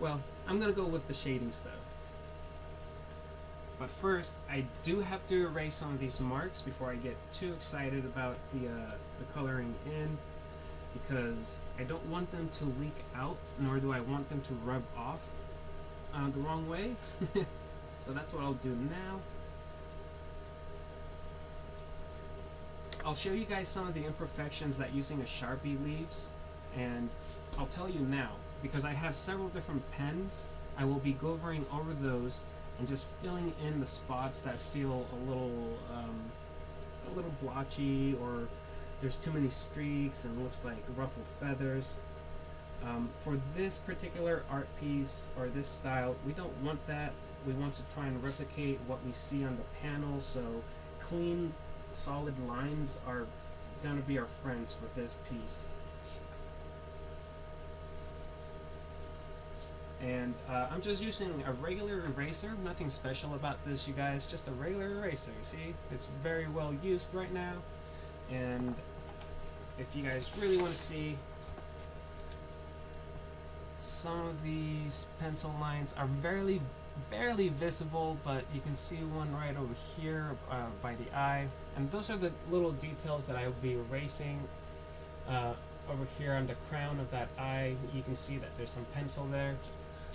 Well, I'm gonna go with the shading stuff. But first, I do have to erase some of these marks before I get too excited about the coloring in, because I don't want them to leak out, nor do I want them to rub off the wrong way. So that's what I'll do now. I'll show you guys some of the imperfections that using a Sharpie leaves, and I'll tell you now, because I have several different pens, I will be going over those and just filling in the spots that feel a little blotchy, or there's too many streaks and it looks like ruffled feathers. For this particular art piece, or this style, we don't want that. We want to try and replicate what we see on the panel, so clean, solid lines are gonna be our friends with this piece. And I'm just using a regular eraser, nothing special about this, you guys, just a regular eraser. See, it's very well used right now, and if you guys really want to see, some of these pencil lines are barely visible, but you can see one right over here by the eye, and those are the little details that I will be erasing. Over here on the crown of that eye, you can see that there's some pencil there.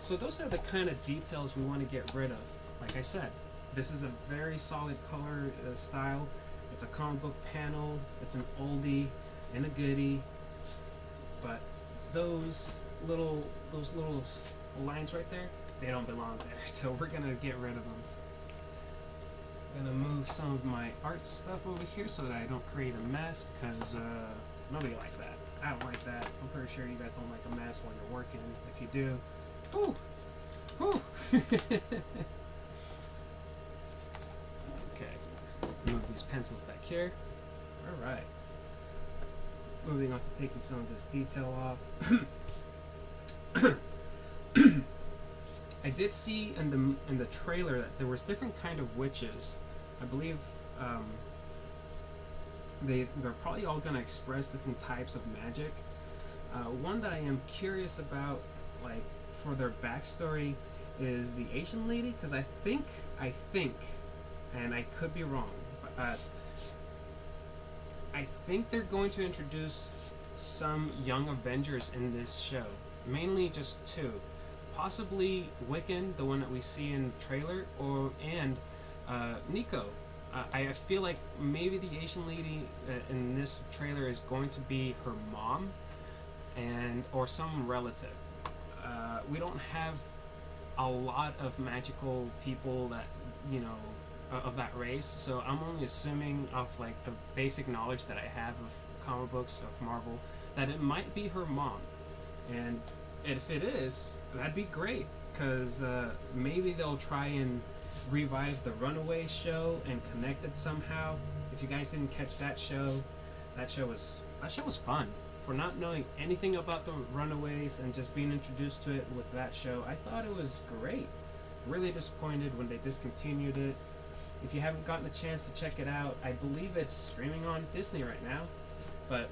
So those are the kind of details we want to get rid of. Like I said, this is a very solid color style. It's a comic book panel. It's an oldie and a goodie. But those little lines right there, they don't belong there. So we're gonna get rid of them. I'm gonna move some of my art stuff over here so that I don't create a mess, because nobody likes that. I don't like that. I'm pretty sure you guys don't like a mess when you're working. If you do, ooh, ooh. Okay, move these pencils back here. All right. Moving on to taking some of this detail off. I did see in the trailer that there was different kind of witches. I believe they're probably all gonna express different types of magic. One that I am curious about, like, for their backstory, is the Asian lady, because I think, and I could be wrong, but I think they're going to introduce some young Avengers in this show, mainly just two, possibly Wiccan, the one that we see in the trailer, and Nico. I feel like maybe the Asian lady in this trailer is going to be her mom, or some relative. We don't have a lot of magical people that, you know, of that race, so I'm only assuming off like the basic knowledge that I have of comic books of Marvel that it might be her mom. And if it is, that'd be great, because maybe they'll try and revive the Runaways show and connect it somehow. If you guys didn't catch that show was fun. For not knowing anything about the Runaways and just being introduced to it with that show, I thought it was great. Really disappointed when they discontinued it. If you haven't gotten a chance to check it out, I believe it's streaming on Disney right now, but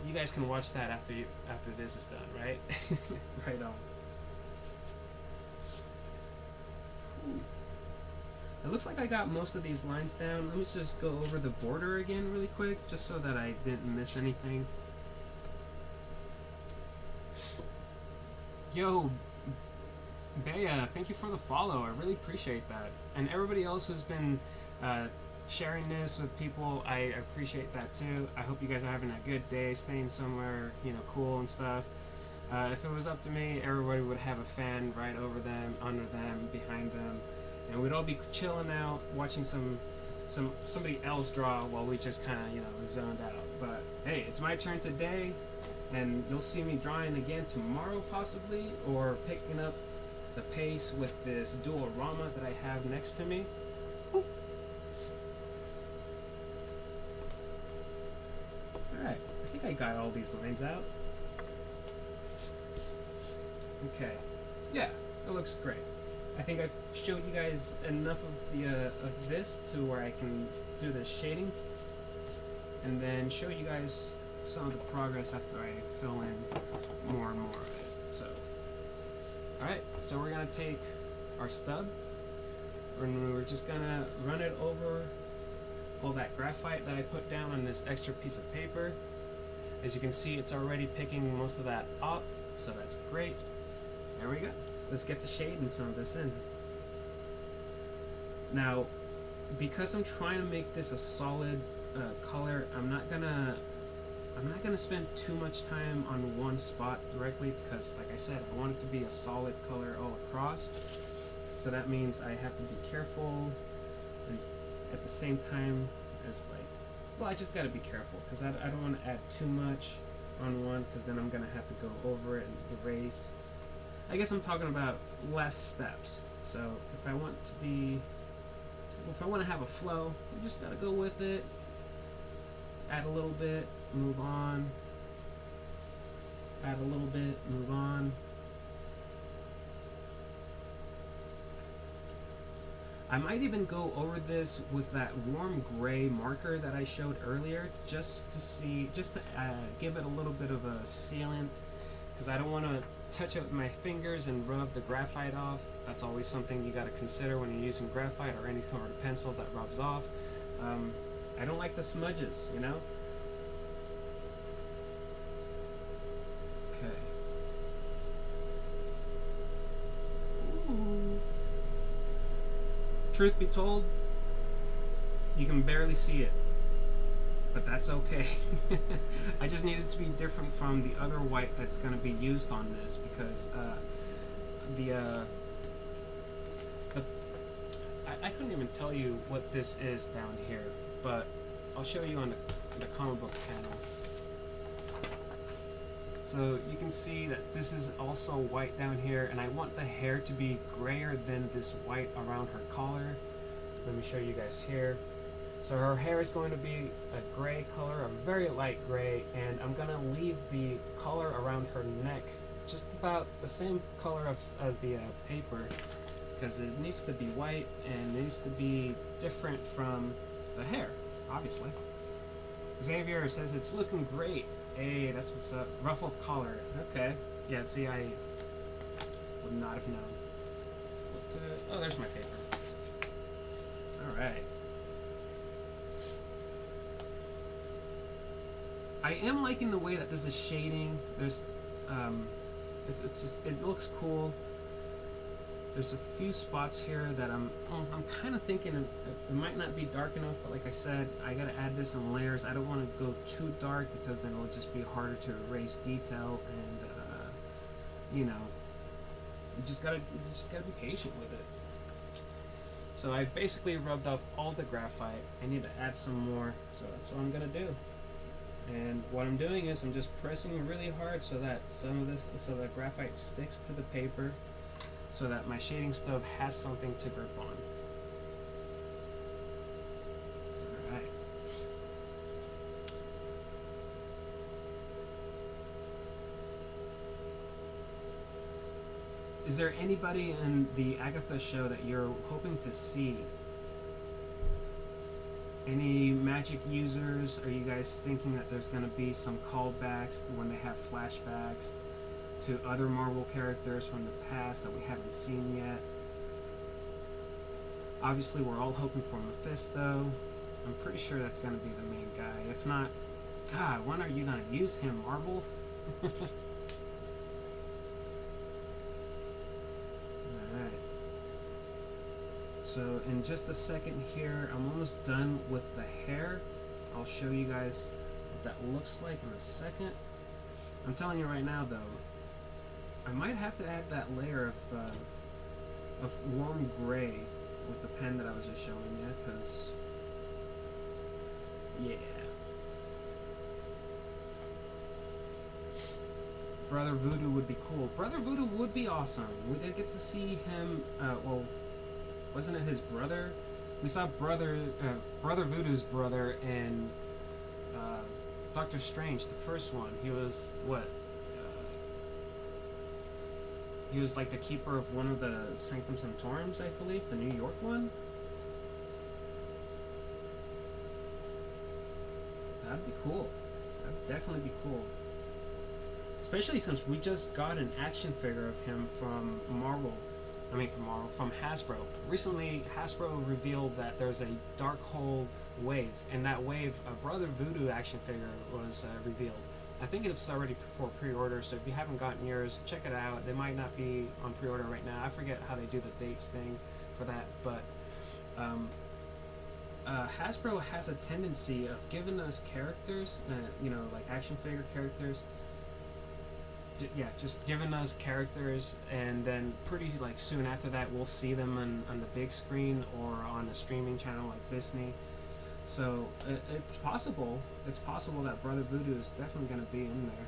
you guys can watch that after this is done, right? Right on. Ooh. It looks like I got most of these lines down. Let me just go over the border again really quick, just so that I didn't miss anything. Yo, Bea, thank you for the follow. I really appreciate that. And everybody else who's been sharing this with people, I appreciate that too. I hope you guys are having a good day, staying somewhere, you know, cool and stuff. If it was up to me, everybody would have a fan right over them, under them, behind them, and we'd all be chilling out, watching somebody else draw while we just kind of, you know, zoned out. But hey, it's my turn today, and you'll see me drawing again tomorrow possibly, or picking up the pace with this Diorama that I have next to me. Alright, I think I got all these lines out. Okay, yeah, it looks great. I think I've showed you guys enough of this to where I can do the shading, and then show you guys some of the progress after I fill in more and more of it. So, alright, so we're gonna take our stub, and we're just gonna run it over all that graphite that I put down on this extra piece of paper. As you can see, it's already picking most of that up, so that's great. There we go. Let's get to shading some of this in. Now, because I'm trying to make this a solid color, I'm not gonna spend too much time on one spot directly, because like I said, I want it to be a solid color all across. So that means I have to be careful, and at the same time as like, well, I just got to be careful because I don't want to add too much on one, because then I'm gonna have to go over it and erase. I guess I'm talking about less steps. So if I want to have a flow, you just gotta go with it, add a little bit, move on, add a little bit, move on. I might even go over this with that warm gray marker that I showed earlier, just to give it a little bit of a sealant, because I don't want to touch it with my fingers and rub the graphite off. That's always something you got to consider when you're using graphite or any kind of pencil that rubs off. I don't like the smudges, you know? Okay. Ooh. Truth be told, you can barely see it, but that's okay. I just need it to be different from the other white that's going to be used on this, because I couldn't even tell you what this is down here, but I'll show you on the comic book panel. So you can see that this is also white down here, and I want the hair to be grayer than this white around her collar. Let me show you guys here. So her hair is going to be a gray color, a very light gray, and I'm going to leave the color around her neck just about the same color as the paper, because it needs to be white and it needs to be different from the hair, obviously. Xavier says it's looking great. Hey, that's what's up. Ruffled collar. Okay. Yeah, see, I would not have known. Oh, there's my paper. Alright. I am liking the way that this is shading. There's, it's just, it looks cool. There's a few spots here that I'm kind of thinking it might not be dark enough, but like I said, I gotta add this in layers. I don't want to go too dark, because then it'll just be harder to erase detail, and you know, you just gotta be patient with it. So I've basically rubbed off all the graphite. I need to add some more, so that's what I'm gonna do. And what I'm doing is I'm just pressing really hard so that so that graphite sticks to the paper, so that my shading stub has something to grip on. Alright. Is there anybody in the Agatha show that you're hoping to see? Any magic users? Are you guys thinking that there's going to be some callbacks when they have flashbacks to other Marvel characters from the past that we haven't seen yet? Obviously, we're all hoping for Mephisto. I'm pretty sure that's going to be the main guy. If not, God, when are you going to use him, Marvel? Alright. So, in just a second here, I'm almost done with the hair. I'll show you guys what that looks like in a second. I'm telling you right now, though, I might have to add that layer of warm gray with the pen that I was just showing you, because, yeah. Brother Voodoo would be cool. Brother Voodoo would be awesome. We did get to see him, well, wasn't it his brother? We saw Brother Voodoo's brother in Doctor Strange, the first one. He was, what? He was like the keeper of one of the Sanctum Sanctorums, I believe, the New York one. That'd be cool. That'd definitely be cool. Especially since we just got an action figure of him from Marvel. I mean from Marvel, from Hasbro. Recently, Hasbro revealed that there's a Darkhold wave, and that wave, a Brother Voodoo action figure was revealed. I think it's already for pre-order, so if you haven't gotten yours, check it out. They might not be on pre-order right now. I forget how they do the dates thing for that, but Hasbro has a tendency of giving us characters, you know, like action figure characters. Yeah, just giving us characters, and then pretty like soon after that, we'll see them on the big screen or on a streaming channel like Disney. So it's possible. It's possible that Brother Voodoo is definitely going to be in there.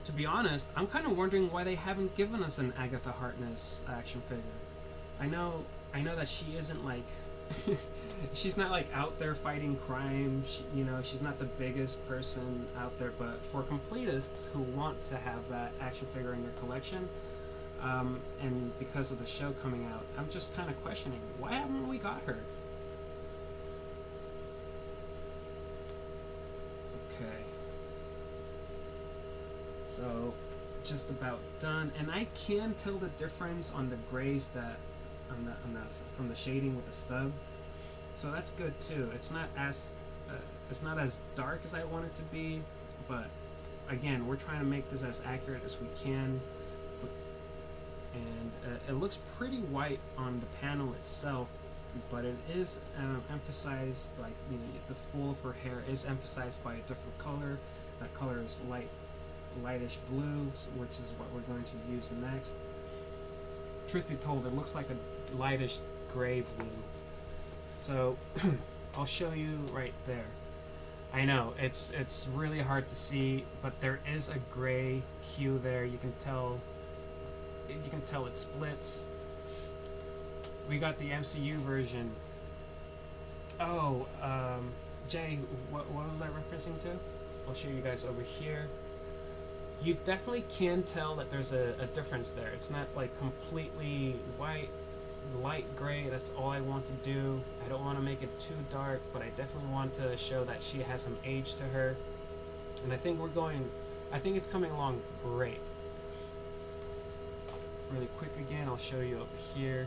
To be honest, I'm kind of wondering why they haven't given us an Agatha Harkness action figure. I know that she isn't like, she's not like out there fighting crime. You know, she's not the biggest person out there. But for completists who want to have that action figure in their collection, and because of the show coming out, I'm just kind of questioning, why haven't we got her? Okay. So, just about done. And I can tell the difference on the grays that, from the shading with the stub. So that's good too. It's not as dark as I want it to be, but again, we're trying to make this as accurate as we can. And it looks pretty white on the panel itself, but it is emphasized, like, you know, the full of her hair is emphasized by a different color. That color is lightish blue, which is what we're going to use next. Truth be told, it looks like a lightish gray blue. So I'll show you right there. I know it's really hard to see, but there is a gray hue there. You can tell it splits. We got the MCU version. Oh, Jay, what was I referencing to? I'll show you guys over here. You definitely can tell that there's a difference there. It's not like completely white, it's light gray. That's all I want to do. I don't want to make it too dark, but I definitely want to show that she has some age to her. And I think it's coming along great. Really quick again, I'll show you over here.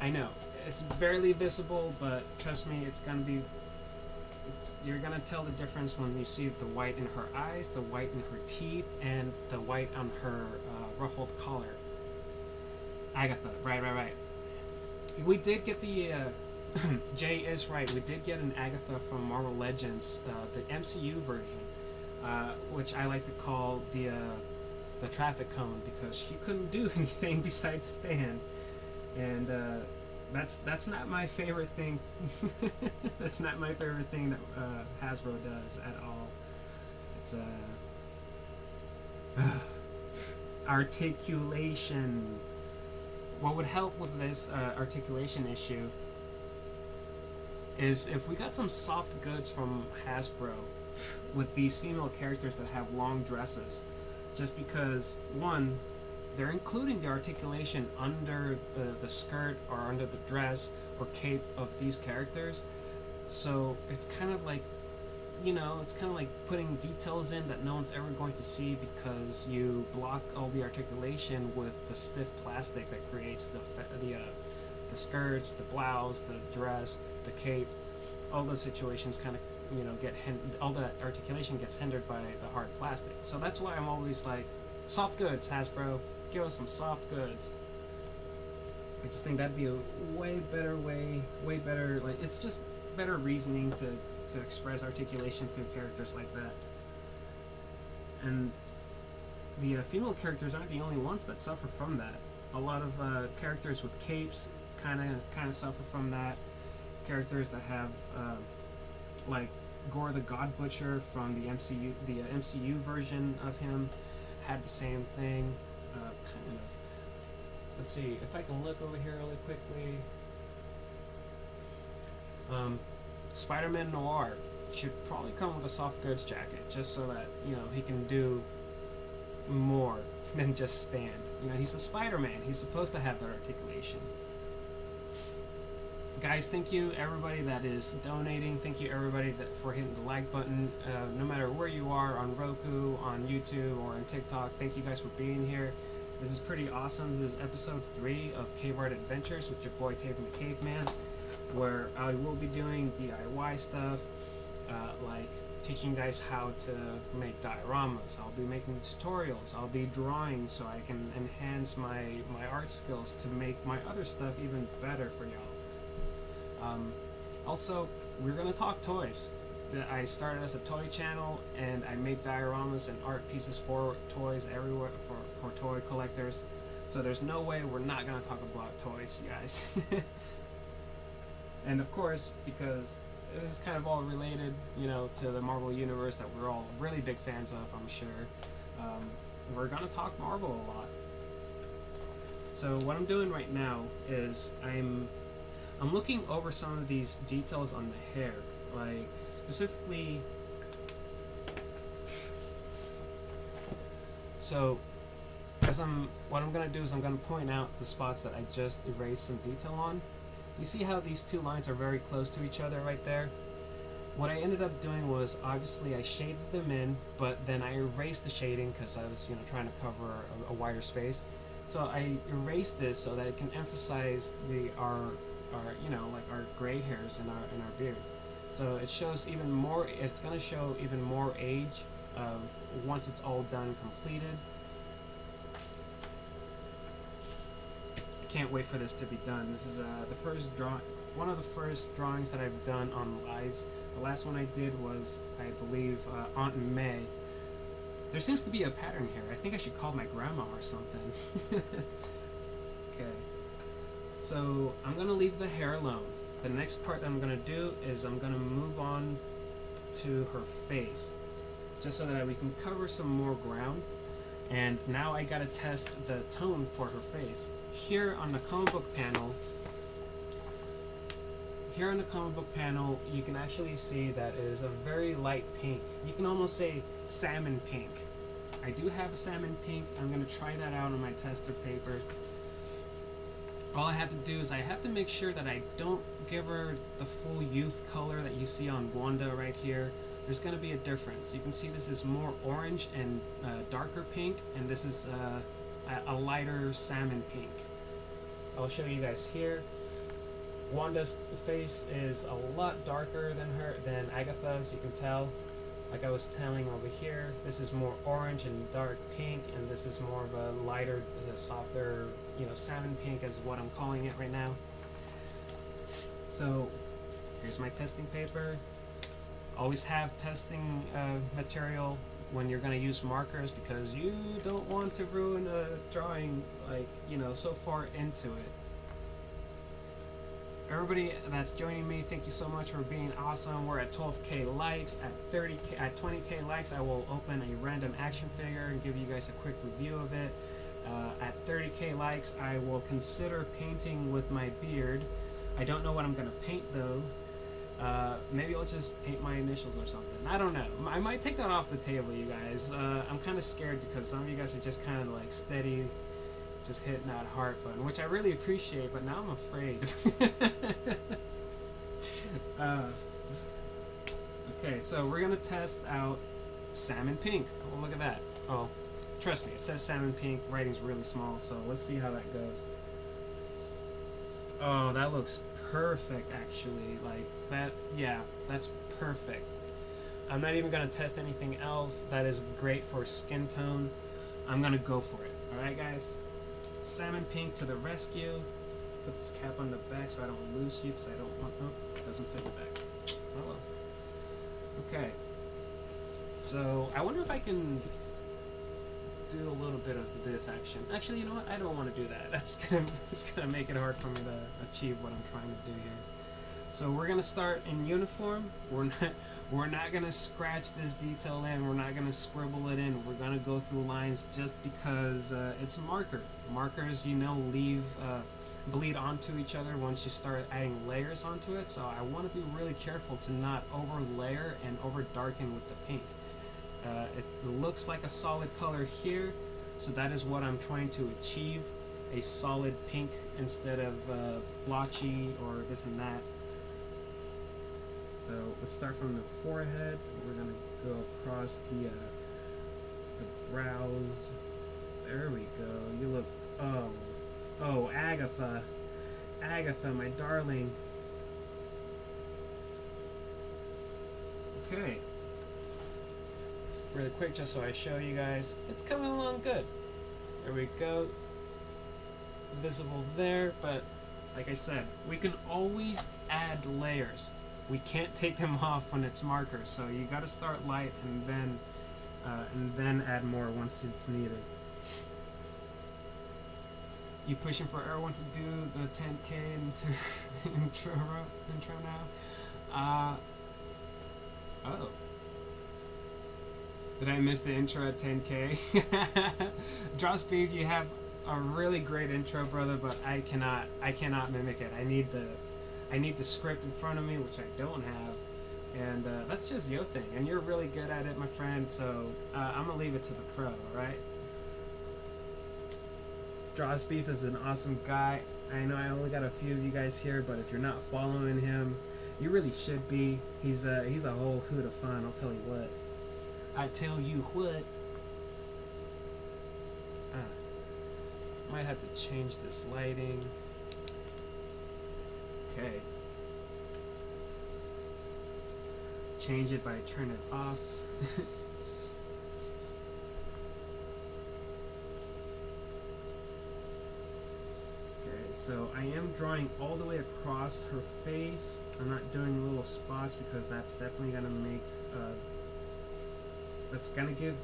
I know, it's barely visible, but trust me, you're gonna tell the difference when you see the white in her eyes, the white in her teeth, and the white on her ruffled collar. Agatha, right. We did get the, Jay is right, we did get an Agatha from Marvel Legends, the MCU version, which I like to call the traffic cone, because she couldn't do anything besides stand. And that's not my favorite thing. That's not my favorite thing that Hasbro does at all. It's articulation. What would help with this articulation issue is if we got some soft goods from Hasbro with these female characters that have long dresses. Just because, one, they're including the articulation under the skirt or under the dress or cape of these characters, so it's kind of like, you know, it's kind of like putting details in that no one's ever going to see because you block all the articulation with the stiff plastic that creates the skirts, the blouse, the dress, the cape. All those situations kind of, you know, all the articulation gets hindered by the hard plastic. So that's why I'm always like, soft goods, Hasbro, give us some soft goods. I just think that'd be a way better, like, it's just better reasoning to express articulation through characters like that. And the female characters aren't the only ones that suffer from that. A lot of characters with capes kind of suffer from that. Characters that have like Gore the God Butcher from the MCU version of him had the same thing. Kind of. Let's see if I can look over here really quickly. Spider-Man Noir should probably come with a soft goods jacket, just so that, you know, he can do more than just stand. You know, he's a Spider-Man. He's supposed to have that articulation. Guys, thank you everybody that is donating. Thank you everybody for hitting the like button. No matter where you are, on Roku, on YouTube, or on TikTok, thank you guys for being here. This is pretty awesome. This is episode 3 of Cave Art Adventures with your boy Taven the Caveman, where I will be doing DIY stuff, like teaching you guys how to make dioramas. I'll be making tutorials. I'll be drawing so I can enhance my art skills to make my other stuff even better for y'all. Also, we're gonna talk toys. I started as a toy channel, and I make dioramas and art pieces for toys everywhere, for toy collectors. So there's no way we're not gonna talk about toys, you guys. And of course, because it is kind of all related, you know, to the Marvel universe that we're all really big fans of, I'm sure. We're gonna talk Marvel a lot. So what I'm doing right now is I'm looking over some of these details on the hair, like specifically. So what I'm gonna do is I'm gonna point out the spots that I just erased some detail on. You see how these two lines are very close to each other right there? What I ended up doing was, obviously I shaded them in, but then I erased the shading because I was, you know, trying to cover a wider space. So I erased this so that it can emphasize our you know, like our gray hairs in our beard. So it shows even more. It's going to show even more age once it's all done, completed. I can't wait for this to be done. This is the first one of the first drawings that I've done on lives. The last one I did was, I believe, Aunt May. There seems to be a pattern here. I think I should call my grandma or something. Okay. So I'm going to leave the hair alone. The next part that I'm going to do is I'm going to move on to her face, just so that we can cover some more ground. And now I got to test the tone for her face. Here on the comic book panel, you can actually see that it is a very light pink. You can almost say salmon pink. I do have a salmon pink. I'm going to try that out on my tester paper. All I have to do is I have to make sure that I don't give her the full youth color that you see on Wanda right here. There's going to be a difference. You can see this is more orange and darker pink, and this is a lighter salmon pink. I'll show you guys here. Wanda's face is a lot darker than Agatha's, you can tell. Like I was telling over here, this is more orange and dark pink, and this is more of a lighter, softer, you know, salmon pink is what I'm calling it right now. So here's my testing paper. Always have testing material when you're going to use markers, because you don't want to ruin a drawing, like, you know, so far into it. Everybody that's joining me, thank you so much for being awesome. We're at 12K likes. At 20K likes, I will open a random action figure and give you guys a quick review of it. At 30K likes, I will consider painting with my beard. I don't know what I'm gonna paint though. Maybe I'll just paint my initials or something. I don't know. I might take that off the table, you guys. I'm kind of scared because some of you guys are just kind of like steady, just hitting that heart button, which I really appreciate, but now I'm afraid. Okay, so we're gonna test out salmon pink. Oh, look at that. Oh, trust me, it says salmon pink. Writing's really small, so let's see how that goes. Oh, that looks perfect, actually. Like that, yeah, that's perfect. I'm not even gonna test anything else. That is great for skin tone. I'm gonna go for it. All right, guys. Salmon pink to the rescue. Put this cap on the back so I don't lose you, because I don't want. Oh, it doesn't fit the back. Oh well. Okay. So I wonder if I can do a little bit of this action. Actually, you know what? I don't want to do that. It's gonna make it hard for me to achieve what I'm trying to do here. So we're gonna start in uniform. We're not gonna scratch this detail in. We're not gonna scribble it in. We're gonna go through lines just because it's a marker. Markers, you know, bleed onto each other once you start adding layers onto it. So I want to be really careful to not over layer and over darken with the pink. It looks like a solid color here, so that is what I'm trying to achieve. a solid pink instead of blotchy or this and that. So let's start from the forehead. We're gonna go across the brows. There we go. You look, oh, Agatha, my darling. Okay. Really quick, just so I show you guys, it's coming along good. There we go. Visible there, but like I said, we can always add layers. We can't take them off when it's markers, so you got to start light and then add more once it's needed. You pushing for everyone to do the 10K intro now? Oh. Did I miss the intro at 10K? Draw Speed, you have a really great intro, brother, but I cannot mimic it. I need the script in front of me, which I don't have, and that's just your thing. And you're really good at it, my friend. So I'm gonna leave it to the pro, all right? Draws Beef is an awesome guy. I know I only got a few of you guys here, but if you're not following him, you really should be. He's a whole hoot of fun. I'll tell you what. I tell you what. Might have to change this lighting. Okay. Change it by turning it off. So I am drawing all the way across her face. I'm not doing little spots because that's definitely gonna make that's gonna give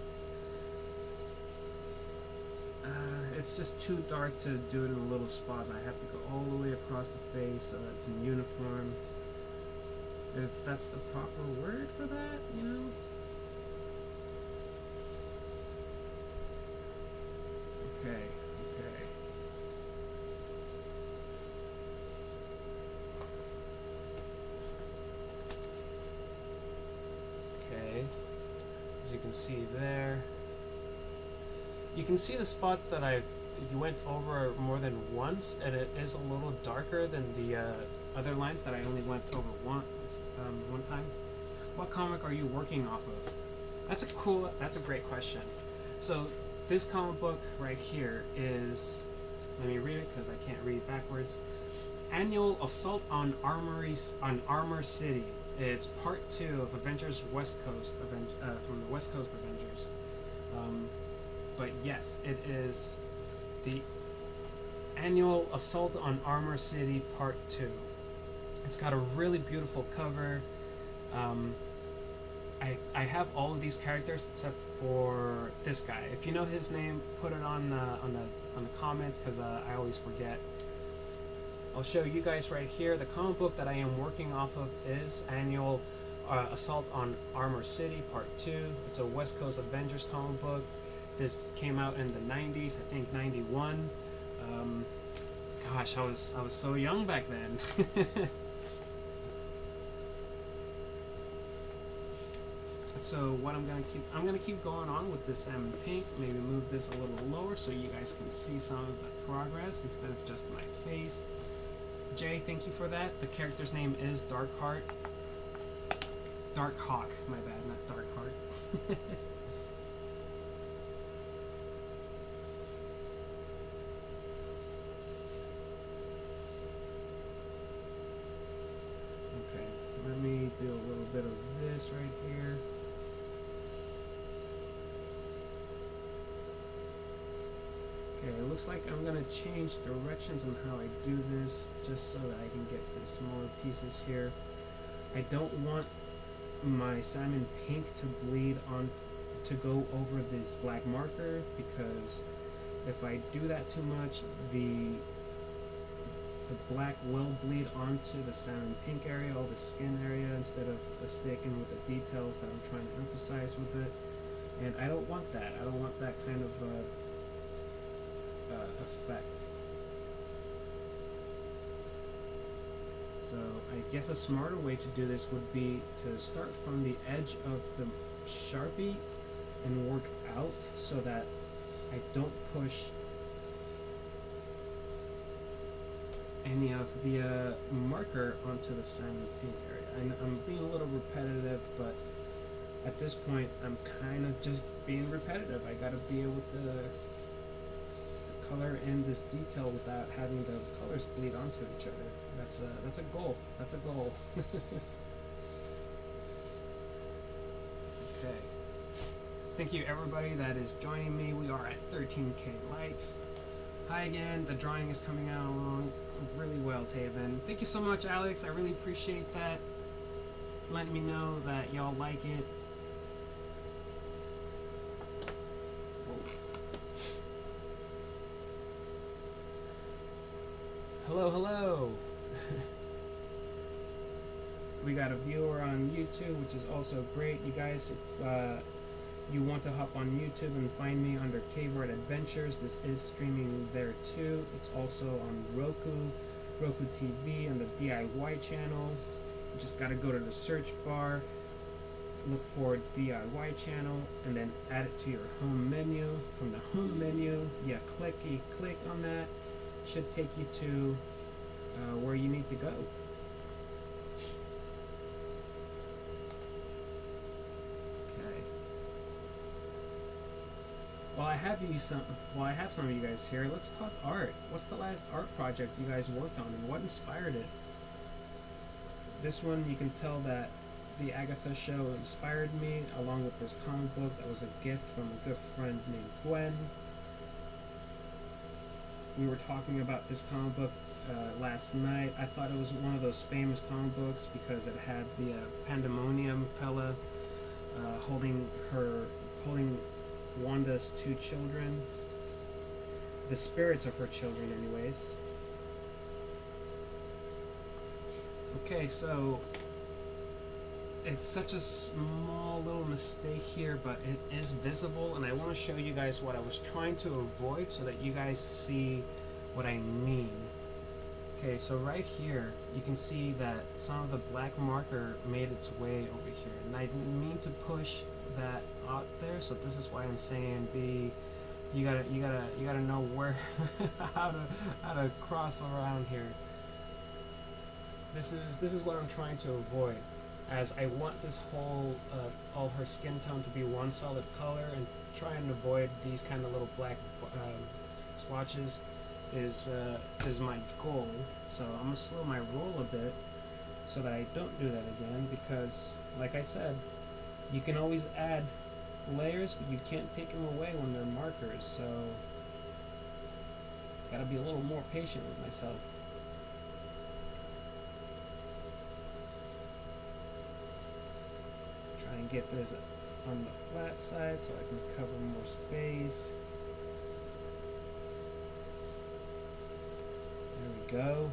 it's just too dark to do it in little spots. I have to go all the way across the face so it's in uniform, if that's the proper word for that, you know. Okay. As you can see there, you can see the spots that you went over more than once, and it is a little darker than the other lines that I only went over one time. What comic are you working off of? That's a great question. So this comic book right here is, let me read it because I can't read backwards. Annual Assault on Armor City. It's part 2 of Avengers West Coast, from the West Coast Avengers. But yes, it is the Annual Assault on Armor City Part 2. It's got a really beautiful cover. I have all of these characters except for this guy. If you know his name, put it on the comments because I always forget. I'll show you guys right here. The comic book that I am working off of is Annual Assault on Armor City Part 2. It's a West Coast Avengers comic book. This came out in the 90s, I think 91. Gosh, I was so young back then. So what I'm gonna keep going on with this salmon pink. Maybe move this a little lower so you guys can see some of the progress instead of just my face. Jay, thank you for that. The character's name is Darkhawk. Darkhawk, my bad, not Darkheart. Okay, let me do a little bit of this right here. Okay, it looks like I'm gonna change directions on how I do this just so that I can get the smaller pieces here. I don't want my salmon pink to bleed on to go over this black marker, because if I do that too much, the black will bleed onto the salmon pink area, all the skin area, instead of sticking with the details that I'm trying to emphasize with it. And I don't want that. I don't want that kind of effect. So I guess a smarter way to do this would be to start from the edge of the Sharpie and work out so that I don't push any of the marker onto the salmon pink area. I'm being a little repetitive, but at this point I'm kind of just being repetitive. I gotta be able to color in this detail without having the colors bleed onto each other. That's a goal. That's a goal. Okay. Thank you everybody that is joining me. We are at 13K likes. Hi again. The drawing is coming out along really well, Taven. Thank you so much, Alex. I really appreciate that. Letting me know that y'all like it. Hello, hello. We got a viewer on YouTube, which is also great. You guys, if you want to hop on YouTube and find me under Cavemann Adventures, this is streaming there too. It's also on Roku TV, and the DIY channel. You just gotta go to the search bar, look for DIY channel, and then add it to your home menu. From the home menu, you click on that. Should take you to where you need to go. Okay. Well, I have some of you guys here. Let's talk art. What's the last art project you guys worked on, and what inspired it? This one, you can tell that the Agatha show inspired me, along with this comic book that was a gift from a good friend named Gwen. We were talking about this comic book last night. I thought it was one of those famous comic books because it had the Pandemonium fella holding Wanda's two children, the spirits of her children anyways. Okay, so it's such a small little mistake here, but it is visible, and I want to show you guys what I was trying to avoid so that you guys see what I mean. Okay, so right here you can see that some of the black marker made its way over here, and I didn't mean to push that out there, so this is why I'm saying you gotta know where how to cross around here. This is what I'm trying to avoid, as I want this whole all her skin tone to be one solid color, and try and avoid these kind of little black swatches is my goal. So I'm gonna slow my roll a bit so that I don't do that again, because like I said, you can always add layers, but you can't take them away when they're markers, so gotta be a little more patient with myself. Try and get this on the flat side so I can cover more space. There we go.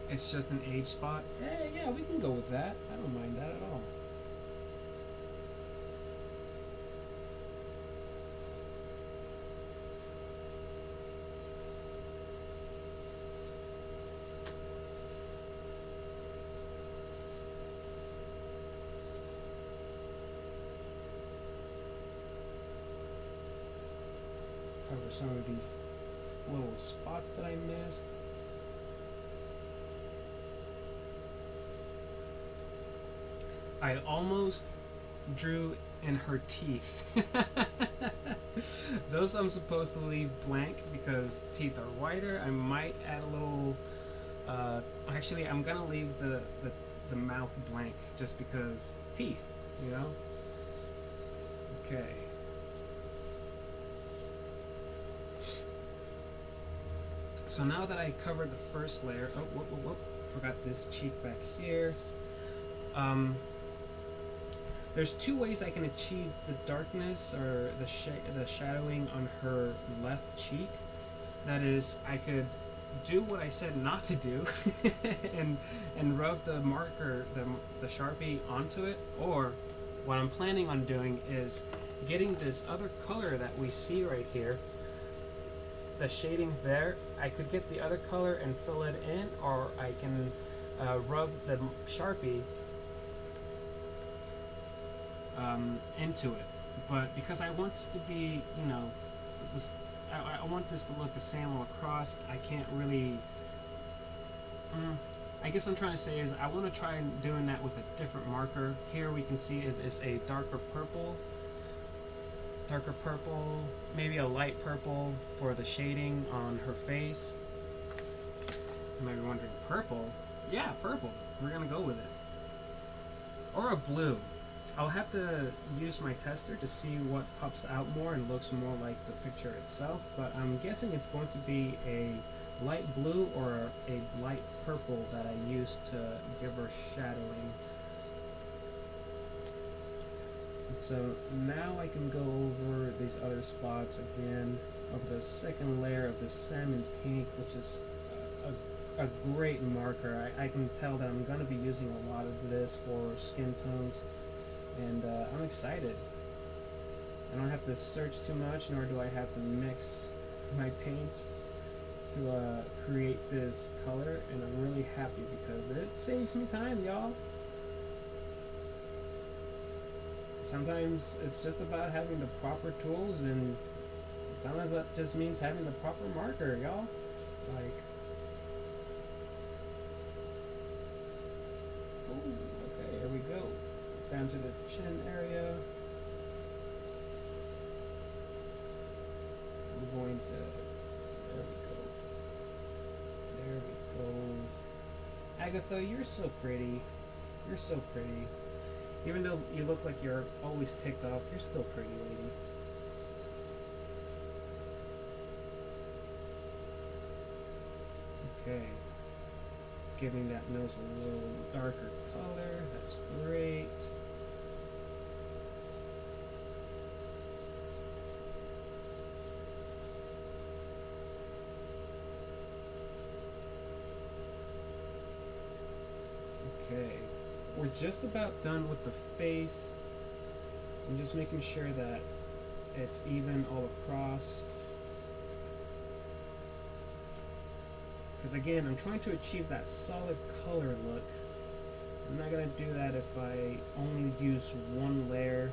It's just an age spot. Hey, yeah, we can go with that. I don't mind that at all. Cover some of these little spots that I missed. I almost drew in her teeth. Those I'm supposed to leave blank because teeth are whiter. I might add a little actually I'm gonna leave the mouth blank just because teeth, you know. Okay. So now that I covered the first layer, oh, whoop, forgot this cheek back here. There's two ways I can achieve the darkness or the shadowing on her left cheek. That is, I could do what I said not to do and rub the marker, the Sharpie onto it, or what I'm planning on doing is getting this other color that we see right here, the shading there. I could get the other color and fill it in, or I can rub the Sharpie into it. But because I want this to be, you know, this, I want this to look the same all across, I can't really. I guess I'm trying to say is I want to try doing that with a different marker. Here we can see it is a darker purple, maybe a light purple for the shading on her face. You might be wondering, purple? Yeah, purple. We're gonna go with it. Or a blue. I'll have to use my tester to see what pops out more and looks more like the picture itself, but I'm guessing it's going to be a light blue or a light purple that I use to give her shadowing. And so now I can go over these other spots again of the second layer of the salmon pink, which is a great marker. I can tell that I'm going to be using a lot of this for skin tones, and I'm excited. I don't have to search too much, nor do I have to mix my paints to create this color, and I'm really happy because it saves me time, y'all. Sometimes it's just about having the proper tools, and sometimes that just means having the proper marker, y'all. Like, ooh, okay, here we go. Down to the chin area. I'm going to, there we go. Agatha, you're so pretty. You're so pretty. Even though you look like you're always ticked off, you're still pretty, lady. Okay. Giving that nose a little darker color. That's great. Okay, we're just about done with the face. I'm just making sure that it's even all across. Because again, I'm trying to achieve that solid color look. I'm not going to do that if I only use one layer.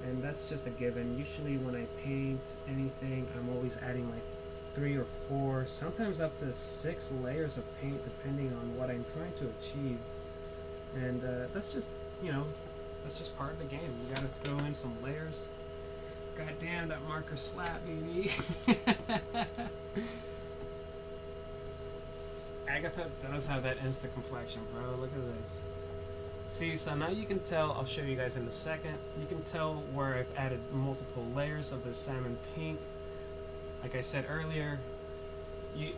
And that's just a given. Usually when I paint anything, I'm always adding like 3 or 4, sometimes up to 6 layers of paint depending on what I'm trying to achieve. And that's just, you know, that's just part of the game. You gotta throw in some layers. God damn, that marker slapped me. Agatha does have that insta complexion, bro. Look at this. See, so now you can tell, I'll show you guys in a second, you can tell where I've added multiple layers of the salmon pink. Like I said earlier, you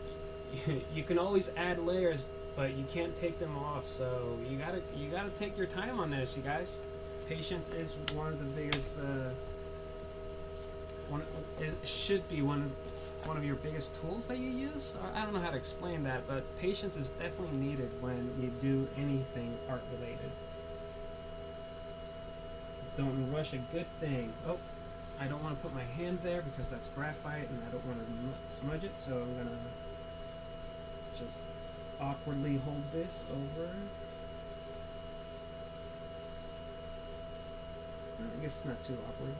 can always add layers, but you can't take them off. So you gotta take your time on this, you guys. Patience is one of the biggest. It should be one of your biggest tools that you use. I don't know how to explain that, but patience is definitely needed when you do anything art related. Don't rush a good thing. Oh. I don't want to put my hand there because that's graphite and I don't want to smudge it, so I'm going to just awkwardly hold this over. I guess it's not too awkward.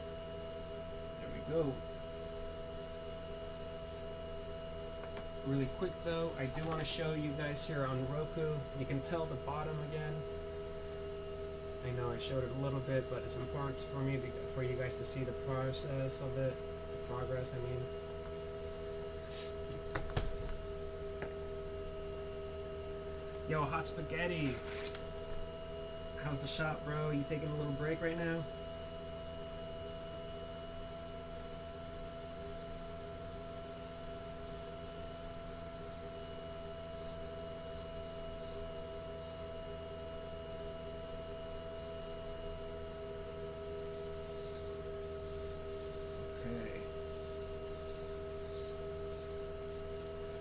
There we go. Really quick though, I do want to show you guys here on Roku. You can tell the bottom again. I know I showed it a little bit, but it's important for me for you guys to see the process of it, the progress, I mean. Yo, hot spaghetti. How's the shop, bro? You taking a little break right now?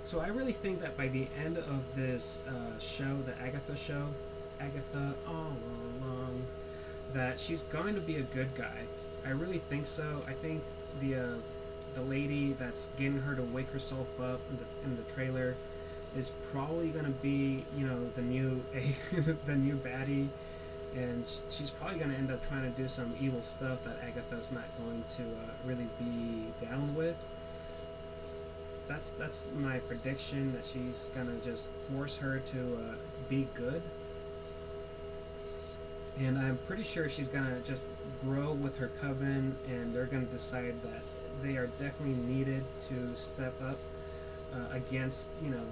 So I really think that by the end of this show, the Agatha show, Agatha all along, that she's going to be a good guy. I really think so. I think the lady that's getting her to wake herself up in the trailer is probably going to be, you know, the new the new baddie, and she's probably going to end up trying to do some evil stuff that Agatha's not going to really be down with. That's my prediction, that she's going to just force her to be good. And I'm pretty sure she's going to just grow with her coven, and they're going to decide that they are definitely needed to step up against, you know,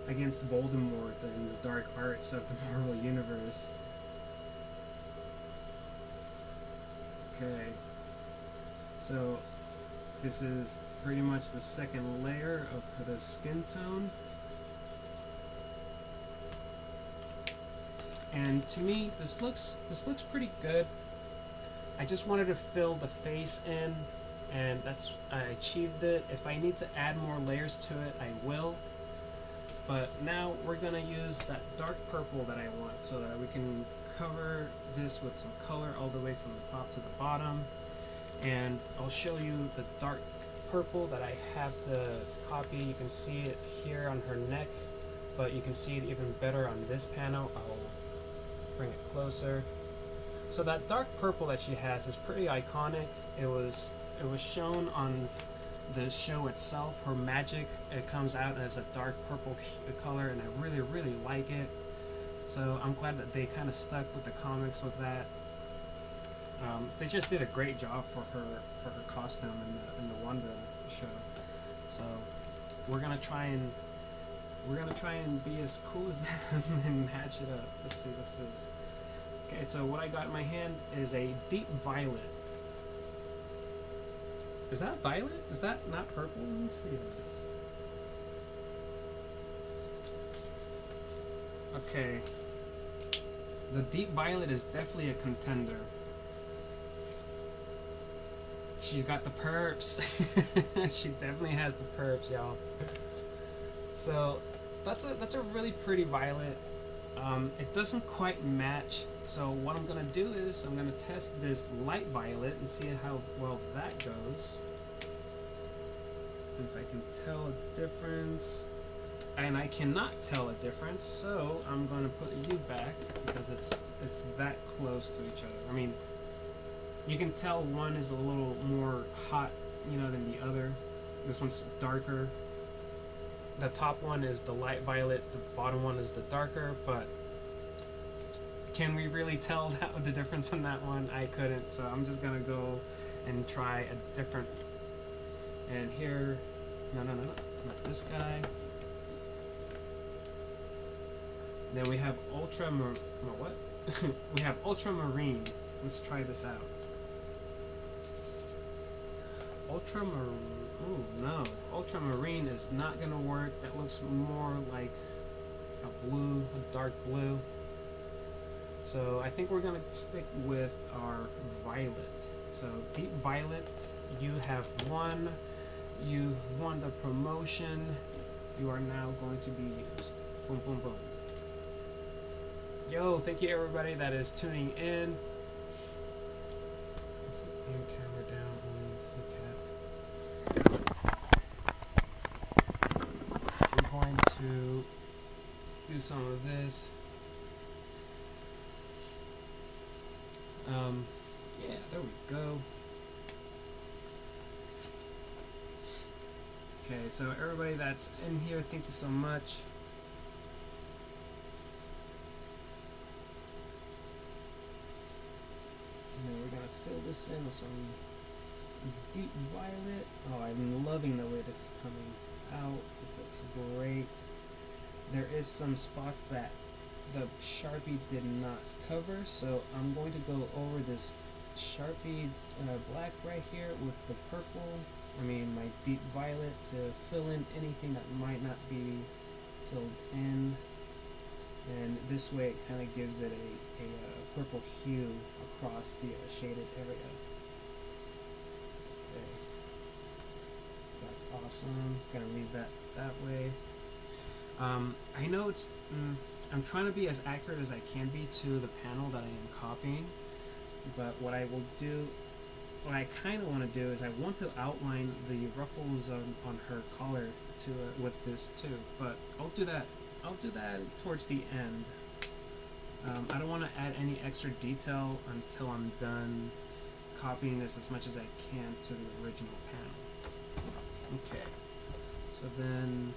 against Voldemort and the dark arts of the Marvel Universe. Okay, so this is pretty much the second layer of the skin tone. And to me, this looks pretty good. I just wanted to fill the face in, and I achieved it. If I need to add more layers to it, I will. But now we're gonna use that dark purple that I want, so that we can cover this with some color all the way from the top to the bottom. And I'll show you the dark purple that I have to copy. You can see it here on her neck, but you can see it even better on this panel. I'll bring it closer. So that dark purple that she has is pretty iconic. It was shown on the show itself. Her magic, it comes out as a dark purple color, and I really like it. So I'm glad that they kind of stuck with the comics with that. They just did a great job for her costume in the Wanda show. So we're gonna try and be as cool as them and match it up. Let's see, what's this? Okay, so what I got in my hand is a deep violet. Is that violet? Is that not purple? Let me see. Okay. The deep violet is definitely a contender. She's got the perps. She definitely has the perps, y'all. So that's a really pretty violet. It doesn't quite match, so what I'm gonna do is I'm gonna test this light violet and see how well that goes. If I can tell a difference. And I cannot tell a difference, so I'm gonna put you back because it's that close to each other. I mean, you can tell one is a little more hot, you know, than the other. This one's darker. The top one is the light violet, the bottom one is the darker, but can we really tell the difference on that one? I couldn't, so I'm just gonna go and try a different. And here, no, not this guy. Then we have what? We have ultramarine. Let's try this out. Ultramarine. Ooh, no. Ultramarine is not gonna work. That looks more like a blue, a dark blue. So I think we're gonna stick with our violet. So deep violet, you have won. You've won the promotion. You are now going to be used. Boom, boom, boom. Yo, thank you everybody that is tuning in. Let's aim camera down, only CCAP. I'm going to do some of this. Yeah, there we go. Okay, so everybody that's in here, thank you so much. And then we're gonna fill this in with some deep violet. Oh, I'm loving the way this is coming out. This looks great. There is some spots that the Sharpie did not cover, so I'm going to go over this Sharpie black right here with the purple, my deep violet, to fill in anything that might not be filled in. And this way it kind of gives it a purple hue across the shaded area. Okay. That's awesome. Gonna leave that way. I know it's... I'm trying to be as accurate as I can be to the panel that I am copying, but what I kind of want to do is I want to outline the ruffles on her collar with this too, but I'll do that towards the end. I don't want to add any extra detail until I'm done copying this as much as I can to the original panel. Okay, so then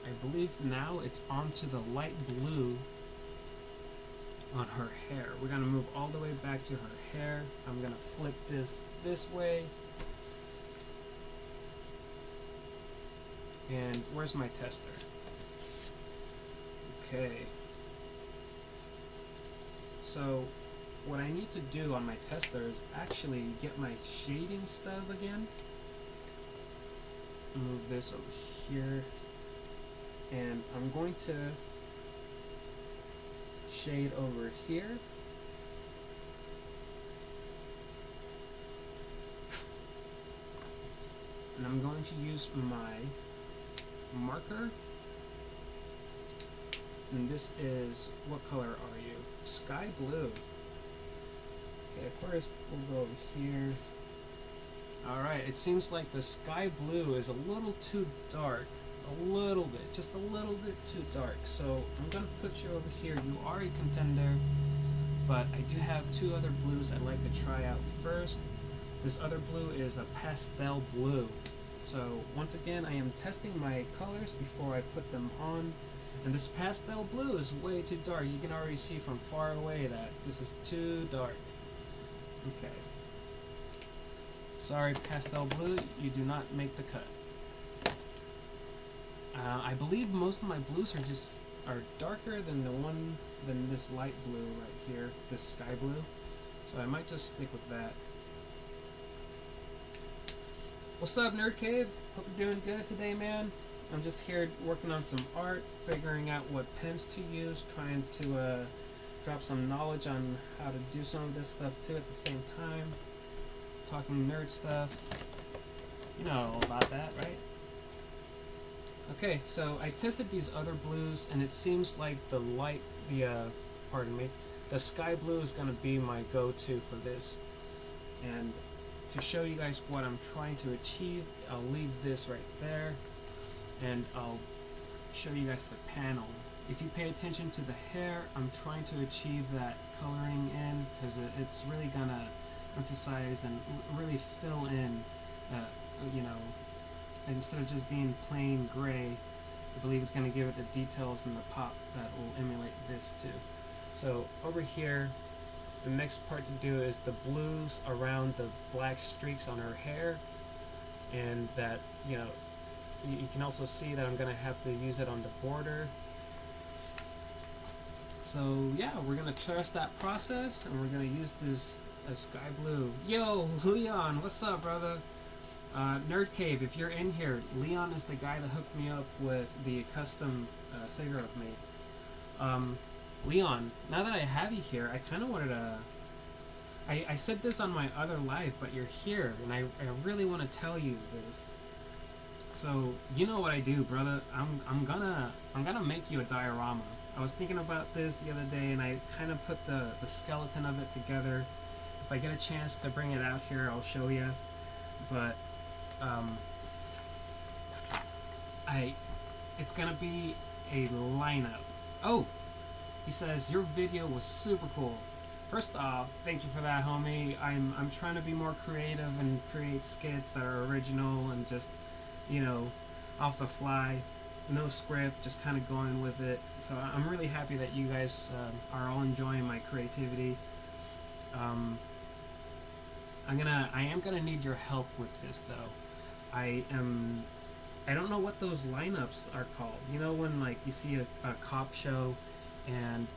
I believe now it's onto the light blue on her hair. We're gonna move all the way back to her hair. I'm gonna flip this way. And where's my tester? Okay. So what I need to do on my tester is actually get my shading stub again. Move this over here. And I'm going to shade over here. And I'm going to use my marker. And this is, what color are you? Sky blue. Okay, first we'll go over here. Alright, it seems like the sky blue is a little too dark. A little bit, just a little bit too dark. So I'm gonna put you over here. You are a contender, but I do have two other blues I'd like to try out first. This other blue is a pastel blue. So once again, I am testing my colors before I put them on. And this pastel blue is way too dark. You can already see from far away that this is too dark. Okay. Sorry, pastel blue, you do not make the cut. I believe most of my blues are darker than this light blue right here, this sky blue. So I might just stick with that. What's up, Nerd Cave? Hope you're doing good today, man. I'm just here working on some art, figuring out what pens to use, trying to drop some knowledge on how to do some of this stuff too at the same time. Talking nerd stuff. You know all about that, right? Okay, so I tested these other blues, and it seems like the sky blue is going to be my go-to for this. And to show you guys what I'm trying to achieve, I'll leave this right there, and I'll show you guys the panel. If you pay attention to the hair, I'm trying to achieve that coloring in, because it's really going to emphasize and really fill in, you know, instead of just being plain gray. I believe it's going to give it the details and the pop that will emulate this too. So over here, the next part to do is the blues around the black streaks on her hair, and that, you know, you can also see that I'm going to have to use it on the border. So yeah, we're going to trust that process, and we're going to use this sky blue. Yo, Leon, what's up, brother? Nerd Cave, if you're in here, Leon is the guy that hooked me up with the custom figure of me. Leon, now that I have you here, I kind of wanted to... I said this on my other live, but you're here, and I really want to tell you this. So, you know what I do, brother. I'm gonna make you a diorama. I was thinking about this the other day, and I kind of put the skeleton of it together. If I get a chance to bring it out here, I'll show you. But it's gonna be a lineup. Oh, he says your video was super cool. First off, thank you for that, homie. I'm trying to be more creative and create skits that are original and just, you know, off the fly, no script, just kind of going with it. So I'm really happy that you guys are all enjoying my creativity. I am gonna need your help with this though. I don't know what those lineups are called. You know when like you see a cop show and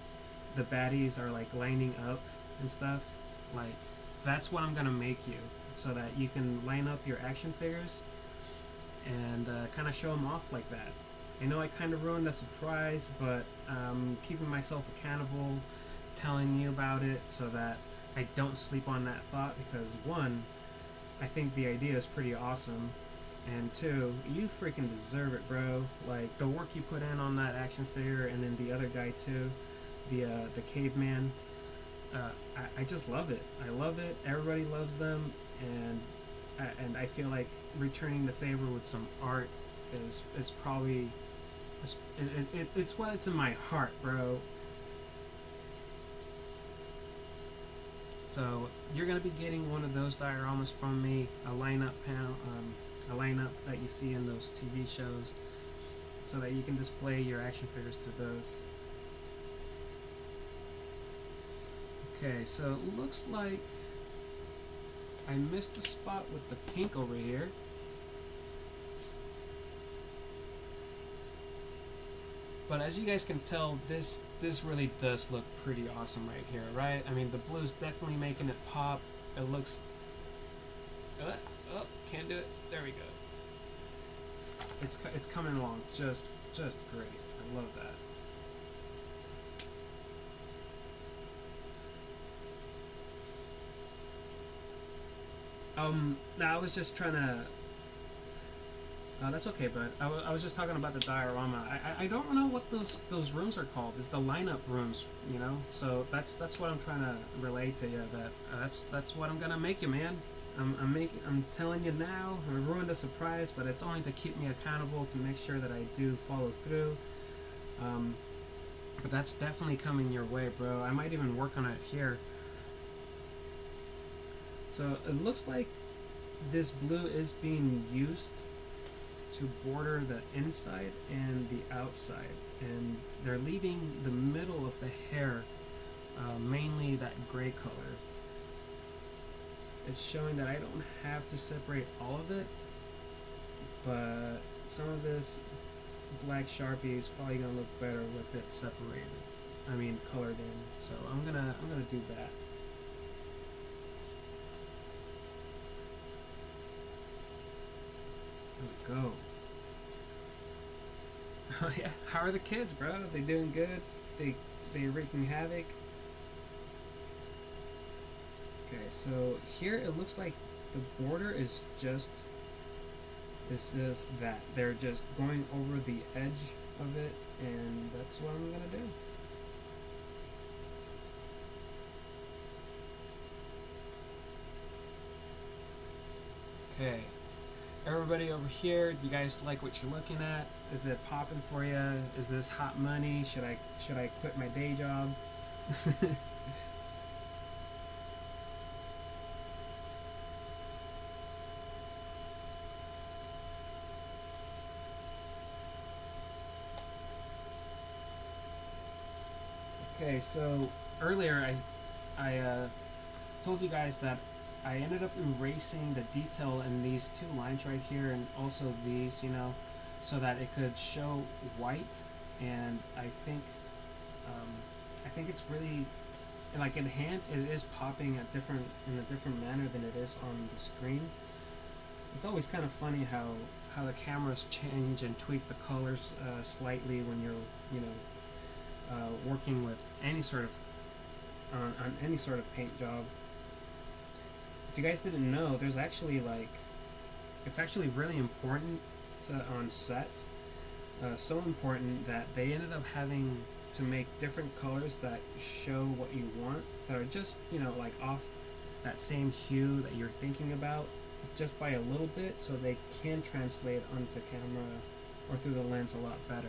the baddies are like lining up and stuff? Like that's what I'm gonna make you, so that you can line up your action figures and kind of show them off like that. I know I kind of ruined the surprise, but keeping myself accountable, telling you about it so that I don't sleep on that thought, because one, I think the idea is pretty awesome, and two, you freaking deserve it, bro. Like the work you put in on that action figure, and then the other guy too, the caveman. I just love it. I love it. Everybody loves them, and I feel like returning the favor with some art is probably it's what's in my heart, bro. So you're going to be getting one of those dioramas from me, a lineup panel, a lineup that you see in those TV shows, so that you can display your action figures through those. Okay, so it looks like I missed the spot with the pink over here. But as you guys can tell, this really does look pretty awesome right here, right? I mean, the blue's definitely making it pop. It looks... oh, can't do it. There we go. It's coming along just great. I love that. Now I was just trying to... that's okay, bud. I was just talking about the diorama. I don't know what those rooms are called. It's the lineup rooms, you know. So that's what I'm trying to relay to you. That that's what I'm gonna make you, man. I'm telling you now. I ruined the surprise, but it's only to keep me accountable, to make sure that I do follow through. But that's definitely coming your way, bro. I might even work on it here. So it looks like this blue is being used to border the inside and the outside, and they're leaving the middle of the hair mainly that gray color. It's showing that I don't have to separate all of it, but some of this black Sharpie is probably gonna look better with it separated. I mean colored in. So I'm gonna do that. There we go. Oh yeah, how are the kids, bro? They doing good? They wreaking havoc? Okay, so here it looks like the border is just that. They're just going over the edge of it, and that's what I'm gonna do. Okay. Everybody over here, you guys like what you're looking at? Is it popping for you? Is this hot money? Should I quit my day job? Okay, so earlier I told you guys that I ended up erasing the detail in these two lines right here, and also these, you know, so that it could show white. And I think it's really, like, in hand it is popping in a different manner than it is on the screen. It's always kind of funny how the cameras change and tweak the colors slightly when you're, you know, working with any sort of on any sort of paint job. If you guys didn't know, there's actually, like, it's actually really important on sets. So important that they ended up having to make different colors that show what you want, that are just, you know, like off that same hue that you're thinking about, just by a little bit, so they can translate onto camera or through the lens a lot better.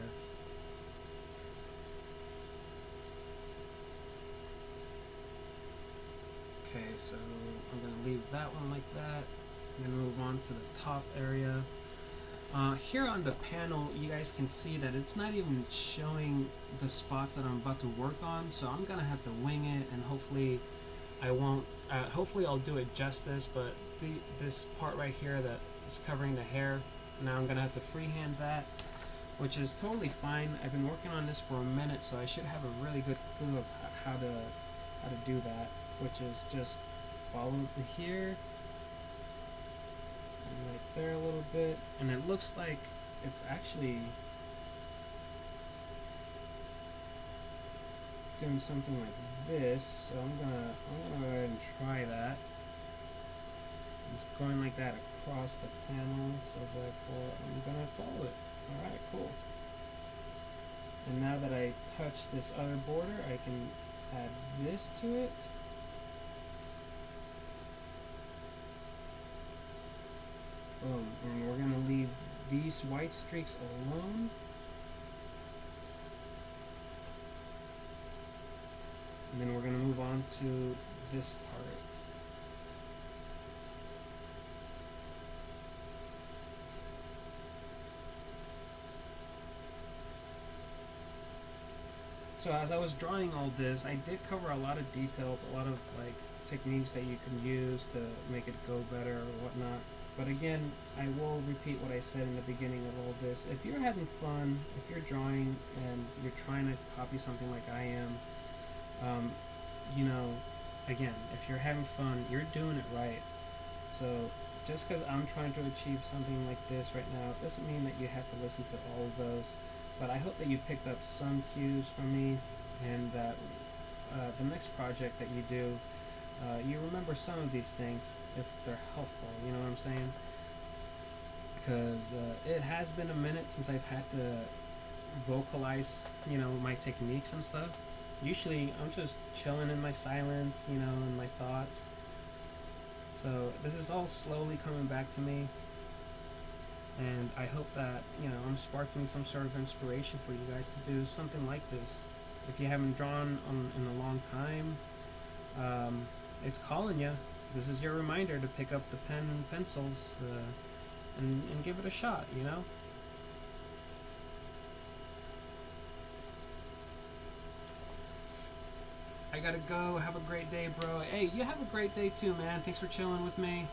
Okay, so I'm going to leave that one like that, and then move on to the top area. Here on the panel, you guys can see that it's not even showing the spots that I'm about to work on, so I'm going to have to wing it, and hopefully I won't, hopefully I'll do it justice, but this part right here that is covering the hair, now I'm going to have to freehand that, which is totally fine. I've been working on this for a minute, so I should have a really good clue of how to do that, which is just follow here, and right there a little bit, and it looks like it's actually doing something like this. So I'm gonna go ahead and try that. It's going like that across the panel, so therefore I'm gonna follow it. Alright, cool. And now that I touch this other border, I can add this to it. Boom. And we're going to leave these white streaks alone. And then we're going to move on to this part. So as I was drawing all this, I did cover a lot of details, a lot of like techniques that you can use to make it go better or whatnot. But again, I will repeat what I said in the beginning of all this. If you're having fun, if you're drawing and you're trying to copy something like I am, you know, again, if you're having fun, you're doing it right. So just because I'm trying to achieve something like this right now doesn't mean that you have to listen to all of those. But I hope that you picked up some cues from me, and that the next project that you do, you remember some of these things if they're helpful. You know what I'm saying? Because it has been a minute since I've had to vocalize, you know, my techniques and stuff. Usually I'm just chilling in my silence, you know, in my thoughts. So this is all slowly coming back to me. And I hope that, you know, I'm sparking some sort of inspiration for you guys to do something like this. If you haven't drawn in a long time, it's calling you. This is your reminder to pick up the pen and pencils and give it a shot, you know? I gotta go. Have a great day, bro. Hey, you have a great day too, man. Thanks for chilling with me.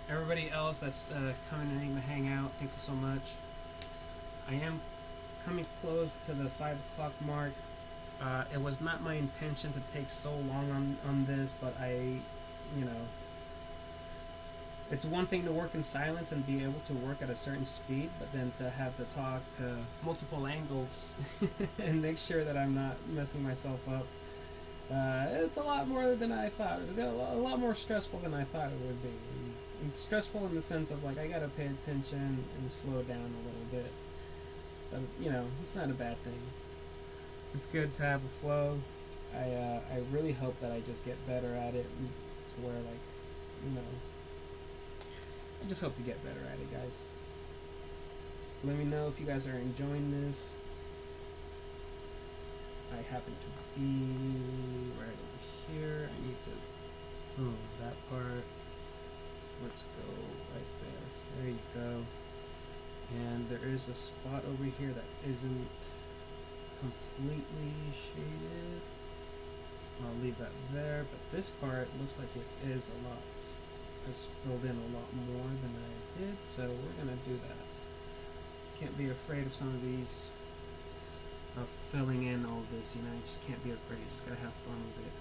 Everybody else that's coming in to hang out, thank you so much. I am coming close to the 5 o'clock mark. It was not my intention to take so long on this, but you know, it's one thing to work in silence and be able to work at a certain speed, but then to have to talk to multiple angles and make sure that I'm not messing myself up. It's a lot more than I thought. It's a lot more stressful than I thought it would be. It's stressful in the sense of like I gotta pay attention and slow down a little bit. But you know, it's not a bad thing. It's good to have a flow. I really hope that I just get better at it to where like, you know, I just hope to get better at it, guys. Let me know if you guys are enjoying this. I happen to be right over here. I need to boom that part. Let's go right there. There you go. And there is a spot over here that isn't completely shaded. I'll leave that there, but this part looks like it is a lot. It's filled in a lot more than I did, so we're gonna do that. Can't be afraid of some of these, of filling in all this, you know, you just can't be afraid, you just gotta have fun with it.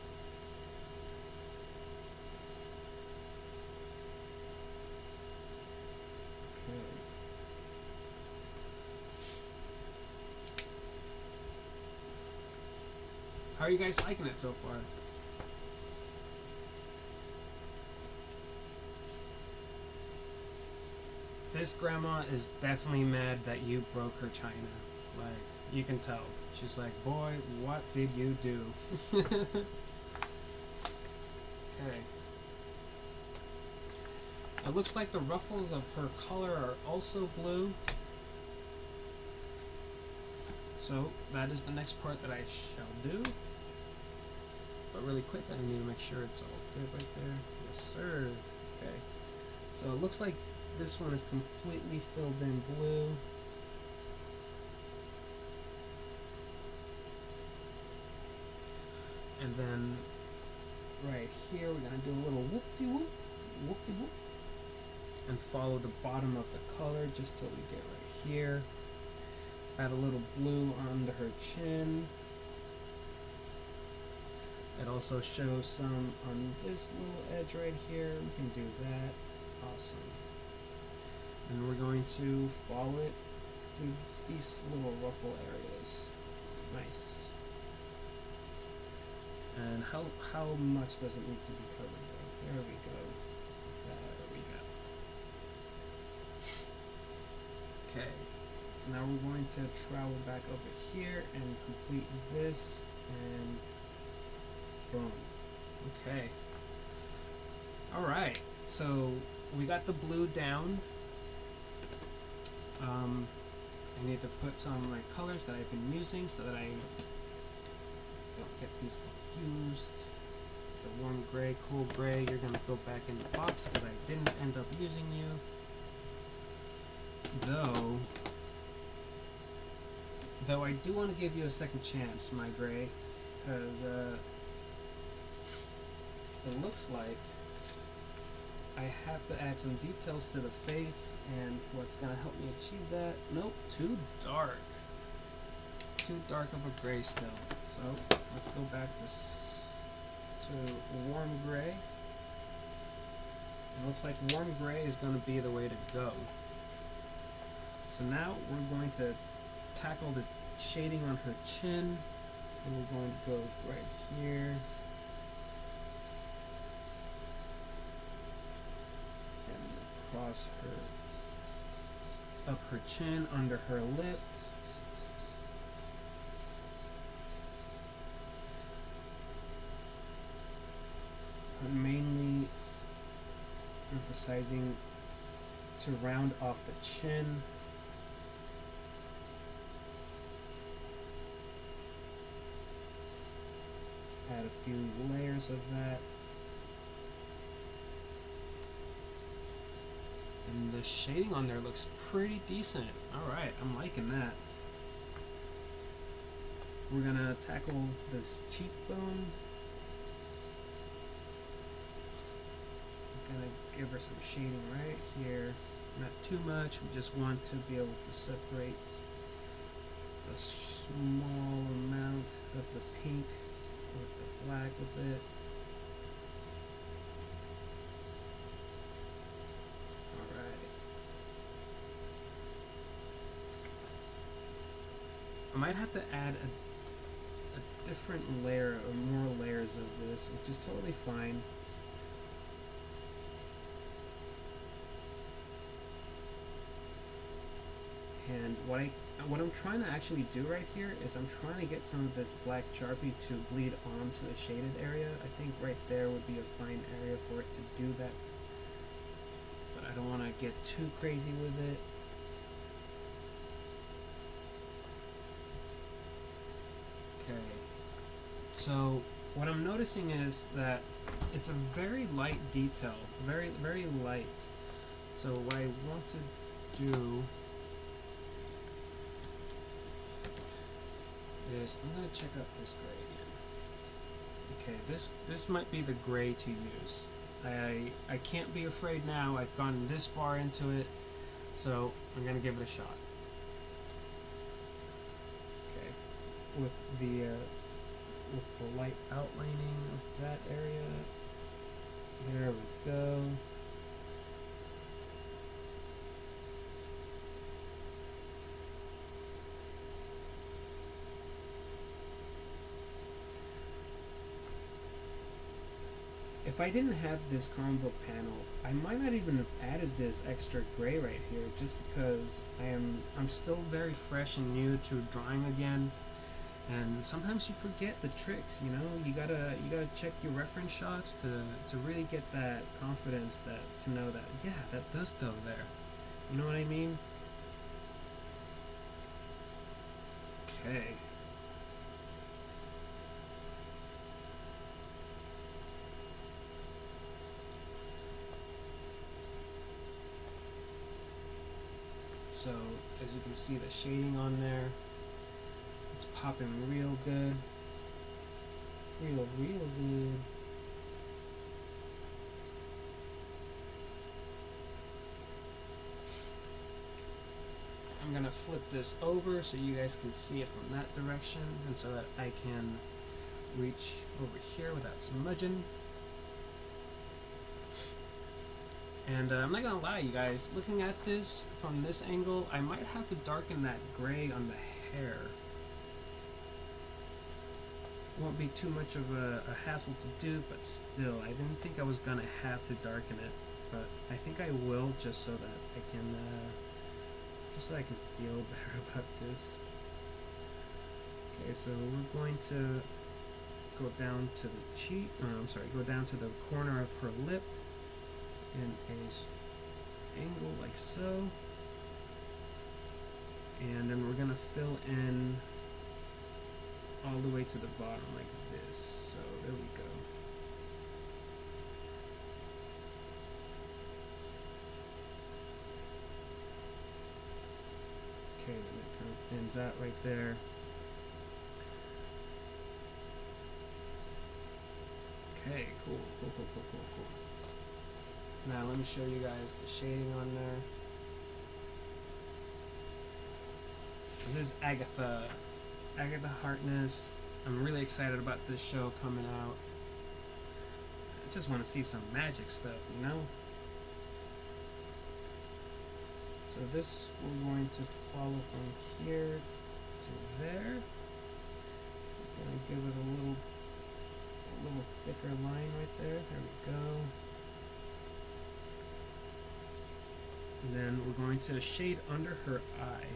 Okay. How are you guys liking it so far? This grandma is definitely mad that you broke her china. Like, you can tell. She's like, boy, what did you do? Okay. It looks like the ruffles of her collar are also blue. So, that is the next part that I shall do. But really quick, I need to make sure it's all good right there. Yes, sir. Okay. So, it looks like this one is completely filled in blue. And then right here we're gonna do a little whoop-de-whoop, whoop-de-whoop, and follow the bottom of the color just till we get right here. Add a little blue under her chin. It also shows some on this little edge right here. We can do that. Awesome. And we're going to follow it through these little ruffle areas. Nice. And how much does it need to be covered though? There we go. There we go. Okay. So now we're going to travel back over here and complete this, and boom. Okay. Alright. So we got the blue down. I need to put some like colors that I've been using so that I don't get these confused. The warm gray, cool gray, you're gonna go back in the box because I didn't end up using you. Though I do want to give you a second chance, my gray, because it looks like I have to add some details to the face, and what's gonna help me achieve that? Nope, too dark. Too dark of a gray still. So let's go back to warm gray. It looks like warm gray is going to be the way to go. So now we're going to tackle the shading on her chin, and we're going to go right here. And across her, up her chin, under her lip. I'm mainly emphasizing to round off the chin. Add a few layers of that. And the shading on there looks pretty decent. Alright, I'm liking that. We're gonna tackle this cheekbone. Gonna give her some shading right here, not too much. We just want to be able to separate a small amount of the pink with the black with it. Alright. I might have to add a different layer or more layers of this, which is totally fine. And what I'm trying to actually do right here is I'm trying to get some of this black Sharpie to bleed onto a shaded area. I think right there would be a fine area for it to do that. But I don't want to get too crazy with it. Okay. So what I'm noticing is that it's a very light detail. Very, very light. So what I want to do is I'm going to check out this gray again. Okay, this might be the gray to use. I can't be afraid now. I've gone this far into it, so I'm going to give it a shot. Okay, with the light outlining of that area. There we go. If I didn't have this comic book panel, I might not even have added this extra gray right here, just because I'm still very fresh and new to drawing again, and sometimes you forget the tricks. You know, you gotta check your reference shots to really get that confidence to know that, yeah, that does go there. You know what I mean? Okay. So, as you can see, the shading on there, it's popping real good. Real good. I'm gonna flip this over so you guys can see it from that direction, and so that I can reach over here without smudging. And I'm not gonna lie, you guys, looking at this from this angle, I might have to darken that gray on the hair. Won't be too much of a hassle to do, but still, I didn't think I was gonna have to darken it, but I think I will, just so that I can feel better about this. Okay, so we're going to go down to the cheek. Go down to the corner of her lip. In a angle like so, and then we're gonna fill in all the way to the bottom like this. So there we go. Okay, then it kind of thins out right there. Okay, cool. Now let me show you guys the shading on there. This is Agatha Harkness. I'm really excited about this show coming out. I just want to see some magic stuff, you know? So this we're going to follow from here to there. We're going to give it a little thicker line right there. There we go. And then we're going to shade under her eye,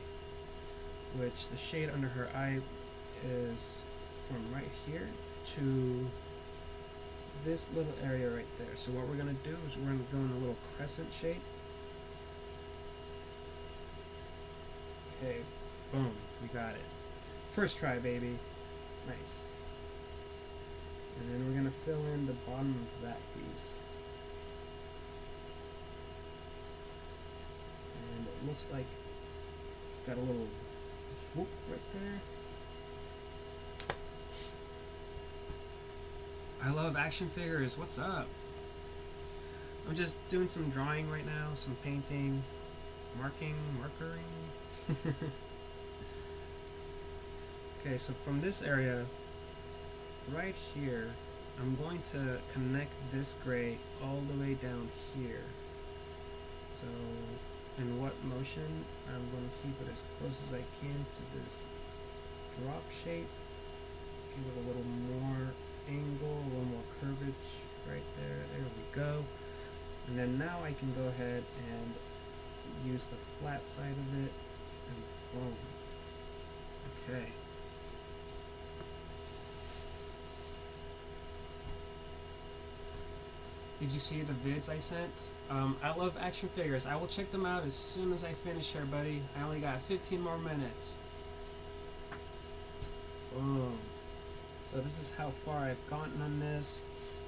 which the shade under her eye is from right here to this little area right there. So what we're going to do is we're going to go in a little crescent shape. Okay, boom, we got it. First try, baby. Nice. And then we're going to fill in the bottom of that piece. And it looks like it's got a little swoop right there. I love action figures. What's up? I'm just doing some drawing right now, some painting, markering. Okay, so from this area right here, I'm going to connect this gray all the way down here. So in what motion? I'm going to keep it as close as I can to this drop shape. Give it a little more angle, a little more curvature right there. There we go. And then now I can go ahead and use the flat side of it and boom. Okay. Did you see the vids I sent? I love action figures. I will check them out as soon as I finish here, buddy. I only got 15 more minutes. Boom. So this is how far I've gotten on this.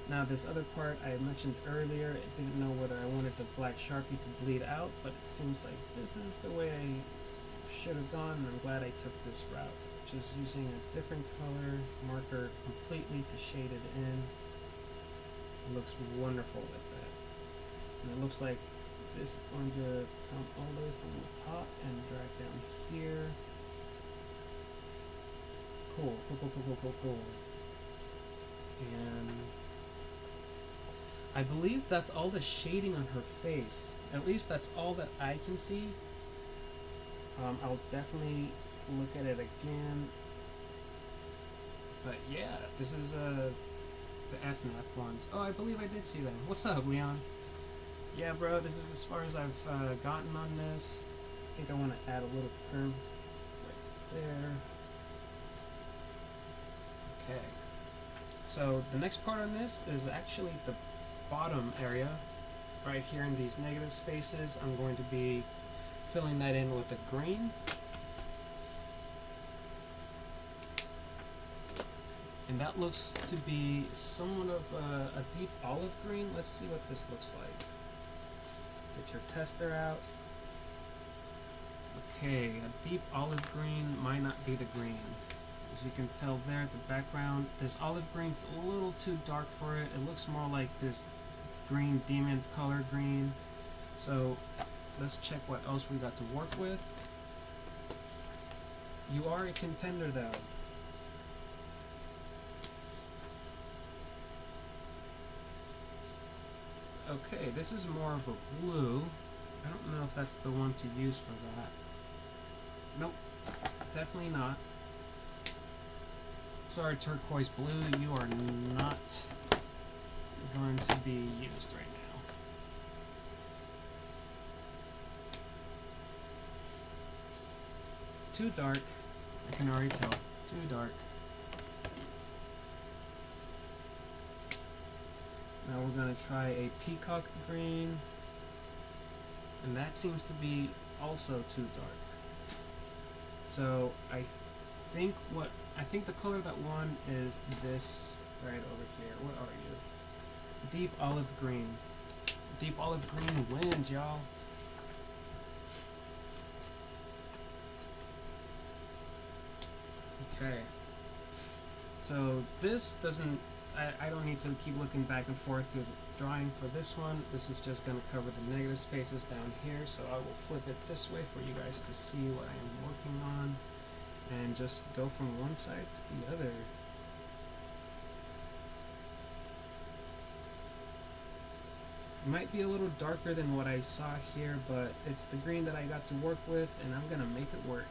Now this other part I mentioned earlier, I didn't know whether I wanted the black Sharpie to bleed out, but it seems like this is the way I should have gone, and I'm glad I took this route, which is using a different color marker completely to shade it in. It looks wonderful like that. And it looks like this is going to come all the way from the top and drag down here. Cool. And I believe that's all the shading on her face. At least that's all that I can see. I'll definitely look at it again. But yeah, this is the FNAF ones. Oh, I believe I did see them. What's up, Leon? Yeah, bro, this is as far as I've gotten on this. I think I want to add a little curve right there. Okay. So the next part on this is actually the bottom area. Right here in these negative spaces, I'm going to be filling that in with a green. And that looks to be somewhat of a deep olive green. Let's see what this looks like. Get your tester out. Okay, a deep olive green might not be the green. As you can tell there at the background, this olive green's a little too dark for it. It looks more like this green demon color green. So let's check what else we got to work with. You are a contender though. Okay, this is more of a blue. I don't know if that's the one to use for that. Nope, definitely not. Sorry, turquoise blue, you are not going to be used right now. Too dark, I can already tell. Too dark. Now we're going to try a peacock green, and that seems to be also too dark. So I think the color that won is this right over here. What are you? Deep olive green. Deep olive green wins, y'all. Okay. So this doesn't, I don't need to keep looking back and forth through the drawing for this one. This is just going to cover the negative spaces down here. So I will flip it this way for you guys to see what I am working on. And just go from one side to the other. It might be a little darker than what I saw here, but it's the green that I got to work with, and I'm gonna make it work.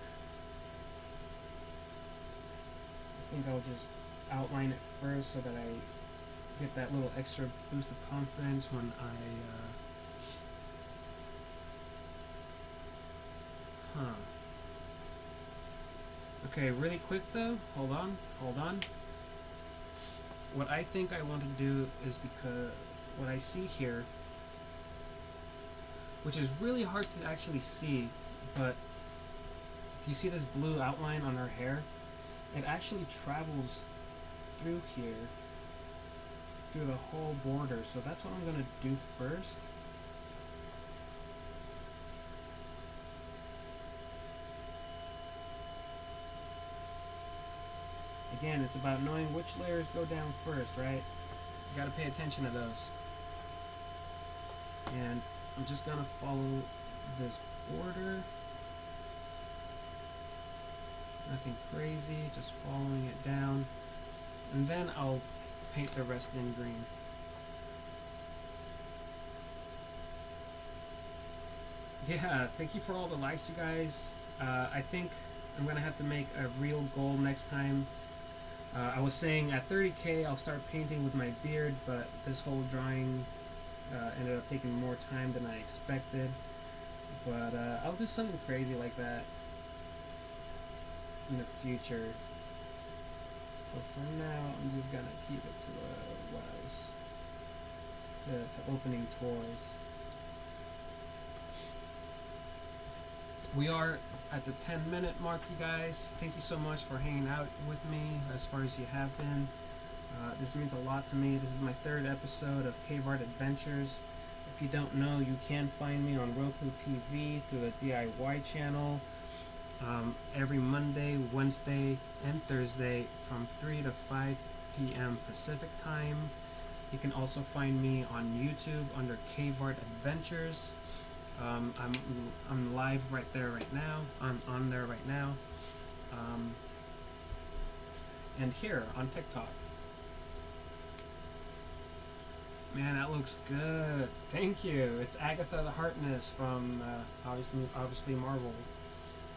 I think I'll just outline it first so that I get that little extra boost of confidence when Okay, really quick though, hold on. What I think I want to do is, because what I see here, which is really hard to actually see, but do you see this blue outline on her hair? It actually travels through here, through the whole border, so that's what I'm going to do first. Again, it's about knowing which layers go down first, right? You gotta pay attention to those. And I'm just gonna follow this border. Nothing crazy, just following it down. And then I'll paint the rest in green. Yeah, thank you for all the likes, you guys. I think I'm gonna have to make a real goal next time. I was saying at 30K I'll start painting with my beard, but this whole drawing ended up taking more time than I expected. But I'll do something crazy like that in the future. But for now, I'm just gonna keep it to what I was to opening toys. We are at the 10-minute mark, you guys. Thank you so much for hanging out with me as far as you have been. This means a lot to me. This is my 3rd episode of Cave Art Adventures. If you don't know, you can find me on Roku TV through the DIY channel every Monday, Wednesday, and Thursday from 3 to 5 p.m. Pacific time. You can also find me on YouTube under Cave Art Adventures. I'm live right there right now. I'm on there right now. And here on TikTok. Man, that looks good. Thank you. It's Agatha the Harkness from obviously Marvel.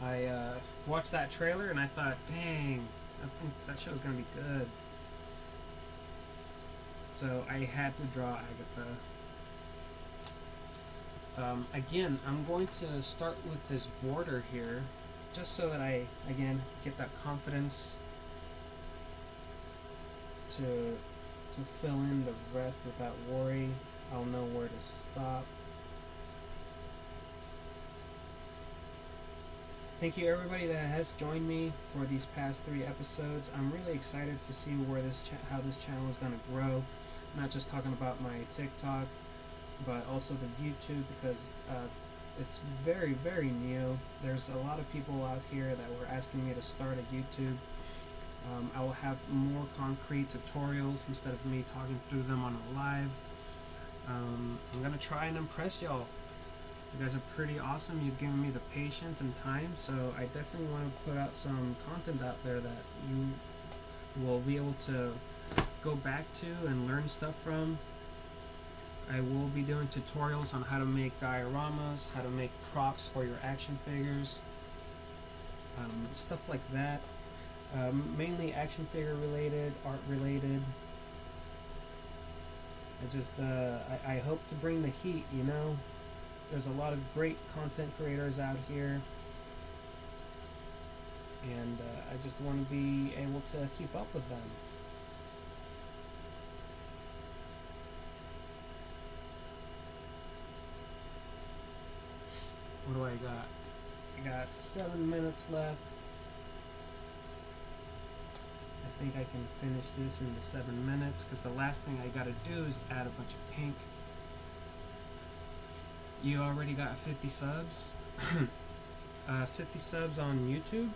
I watched that trailer and I thought, dang, I think that show's gonna be good. So I had to draw Agatha. Again, I'm going to start with this border here, just so that I, again, get that confidence to fill in the rest without worry. I'll know where to stop. Thank you everybody that has joined me for these past 3 episodes. I'm really excited to see where how this channel is going to grow. Not just talking about my TikTok, but also the YouTube, because it's very, very new. There's a lot of people out here that were asking me to start a YouTube. I will have more concrete tutorials instead of me talking through them on a live. I'm gonna try and impress y'all. You guys are pretty awesome. You've given me the patience and time, so I definitely want to put out some content out there that you will be able to go back to and learn stuff from. I will be doing tutorials on how to make dioramas, how to make props for your action figures, stuff like that. Mainly action figure related, art related. I hope to bring the heat, you know. There's a lot of great content creators out here, and I just want to be able to keep up with them. What do I got? I got 7 minutes left. think I can finish this in the 7 minutes, because the last thing I gotta do is add a bunch of pink. You already got 50 subs. 50 subs on YouTube.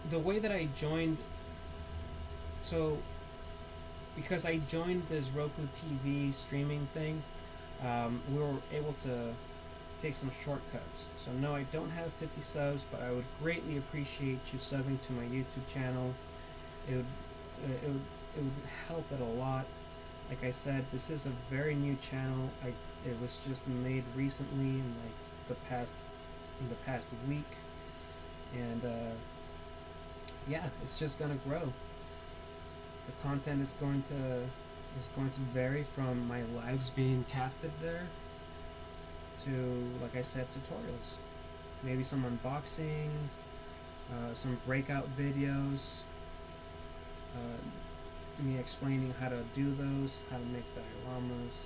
The way that I joined, so because I joined this Roku TV streaming thing, we were able to take some shortcuts. So no, I don't have 50 subs, but I would greatly appreciate you subbing to my YouTube channel. It would help it a lot. Like I said, this is a very new channel. It was just made recently in like the past week, and yeah, it's just gonna grow. The content is going to vary from my lives being casted there to, like I said, tutorials, maybe some unboxings, some breakout videos, me explaining how to do those, how to make dioramas,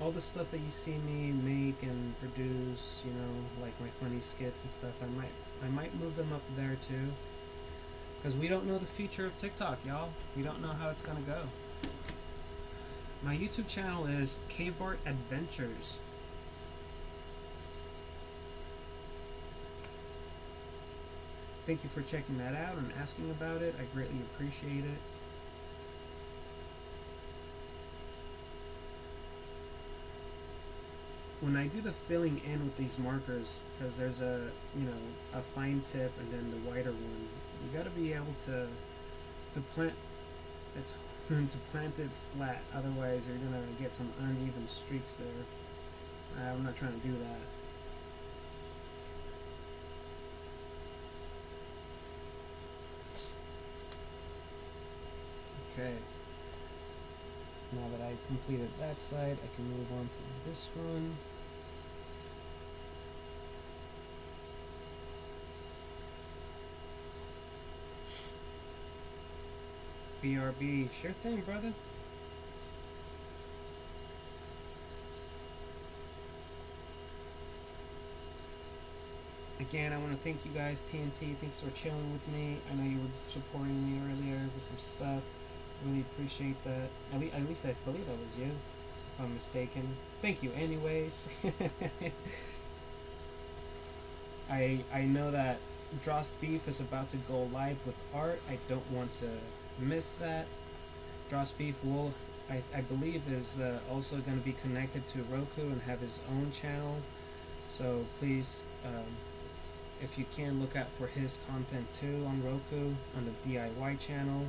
all the stuff that you see me make and produce, you know, like my funny skits and stuff. I might move them up there too, because we don't know the future of TikTok, y'all. We don't know how it's gonna go. My YouTube channel is Cave Art Adventures. Thank you for checking that out and asking about it. I greatly appreciate it. When I do the filling in with these markers, because there's a fine tip and then the wider one, you got to be able to plant it flat. Otherwise, you're gonna get some uneven streaks there. I'm not trying to do that. Okay. Now that I completed that side, I can move on to this one. BRB, sure thing, brother. Again, I want to thank you guys, TNT. Thanks for chilling with me. I know you were supporting me earlier with some stuff. Really appreciate that. At least I believe that was you, if I'm mistaken. Thank you anyways. I know that Drost Beef is about to go live with art. I don't want to miss that. Drost Beef will, I believe, is also going to be connected to Roku and have his own channel. So please, if you can, look out for his content too on Roku, on the DIY channel.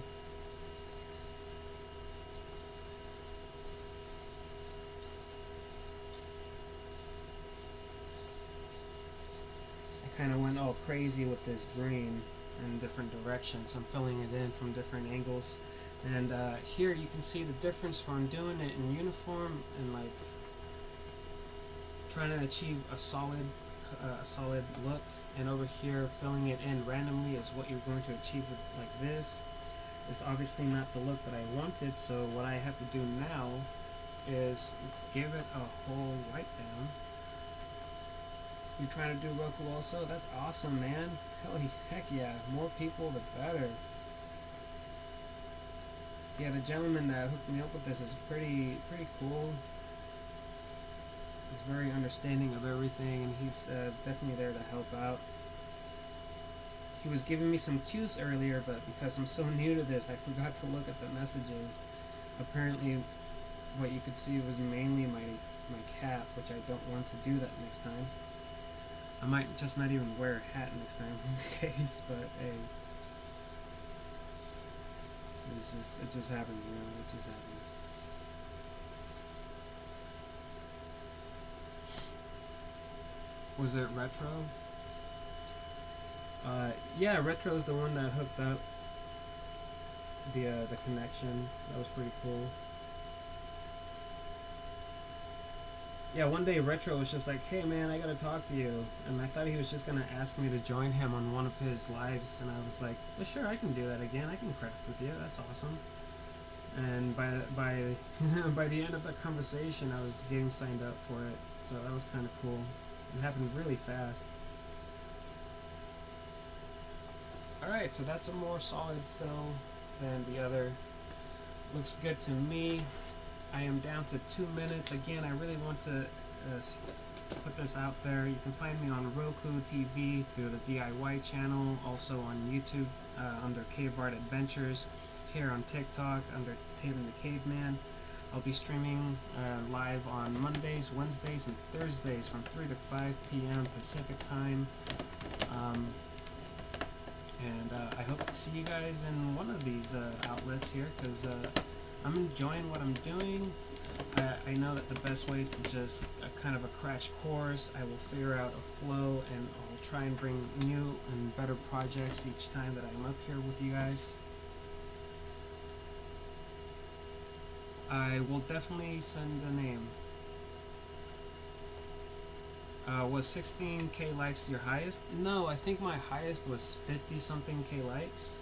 Kind of went all crazy with this green in different directions. I'm filling it in from different angles, and here you can see the difference from doing it in uniform and like trying to achieve a solid look, and over here filling it in randomly is what you're going to achieve with like this. It's obviously not the look that I wanted, so what I have to do now is give it a whole wipe down. You're trying to do Roku also? That's awesome, man. Heck yeah. More people, the better. Yeah, the gentleman that hooked me up with this is pretty cool. He's very understanding of everything, and he's definitely there to help out. He was giving me some cues earlier, but because I'm so new to this, I forgot to look at the messages. Apparently, what you could see was mainly my cap, which I don't want to do that next time. I might just not even wear a hat next time in case, but hey, it just happens, you know, it just happens. Was it Retro? Yeah, Retro is the one that hooked up the connection. That was pretty cool. Yeah, one day Retro was just like, hey man, I gotta talk to you. And I thought he was just gonna ask me to join him on one of his lives, and I was like, well, sure, I can do that again. I can craft with you. That's awesome. And by by the end of that conversation, I was getting signed up for it. So that was kind of cool. It happened really fast. Alright, so that's a more solid fill than the other. Looks good to me. I am down to 2 minutes. Again, I really want to put this out there. You can find me on Roku TV through the DIY channel, also on YouTube under Cave Art Adventures, here on TikTok under Taven the Caveman. I'll be streaming live on Mondays, Wednesdays, and Thursdays from 3 to 5 p.m. Pacific time. I hope to see you guys in one of these outlets here, because I'm enjoying what I'm doing. I know that the best way is to just kind of a crash course. I will figure out a flow, and I'll try and bring new and better projects each time that I'm up here with you guys. I will definitely send a name. Was 16k likes your highest? No, I think my highest was 50 something k likes.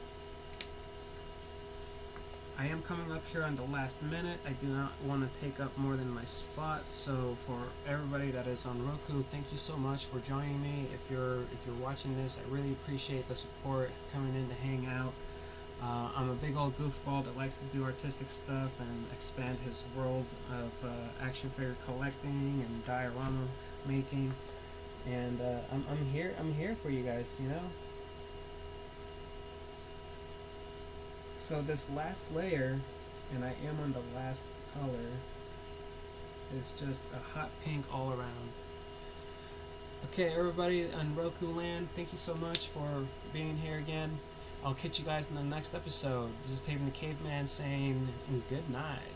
I am coming up here on the last minute. I do not want to take up more than my spot, so for everybody that is on Roku, thank you so much for joining me. If you're watching this, I really appreciate the support, coming in to hang out. I'm a big old goofball that likes to do artistic stuff and expand his world of action figure collecting and diorama making, and I'm here for you guys, you know. So this last layer, and I am on the last color, is just a hot pink all around. Okay, everybody on Roku land, thank you so much for being here again. I'll catch you guys in the next episode. This is Taven the Caveman saying good night.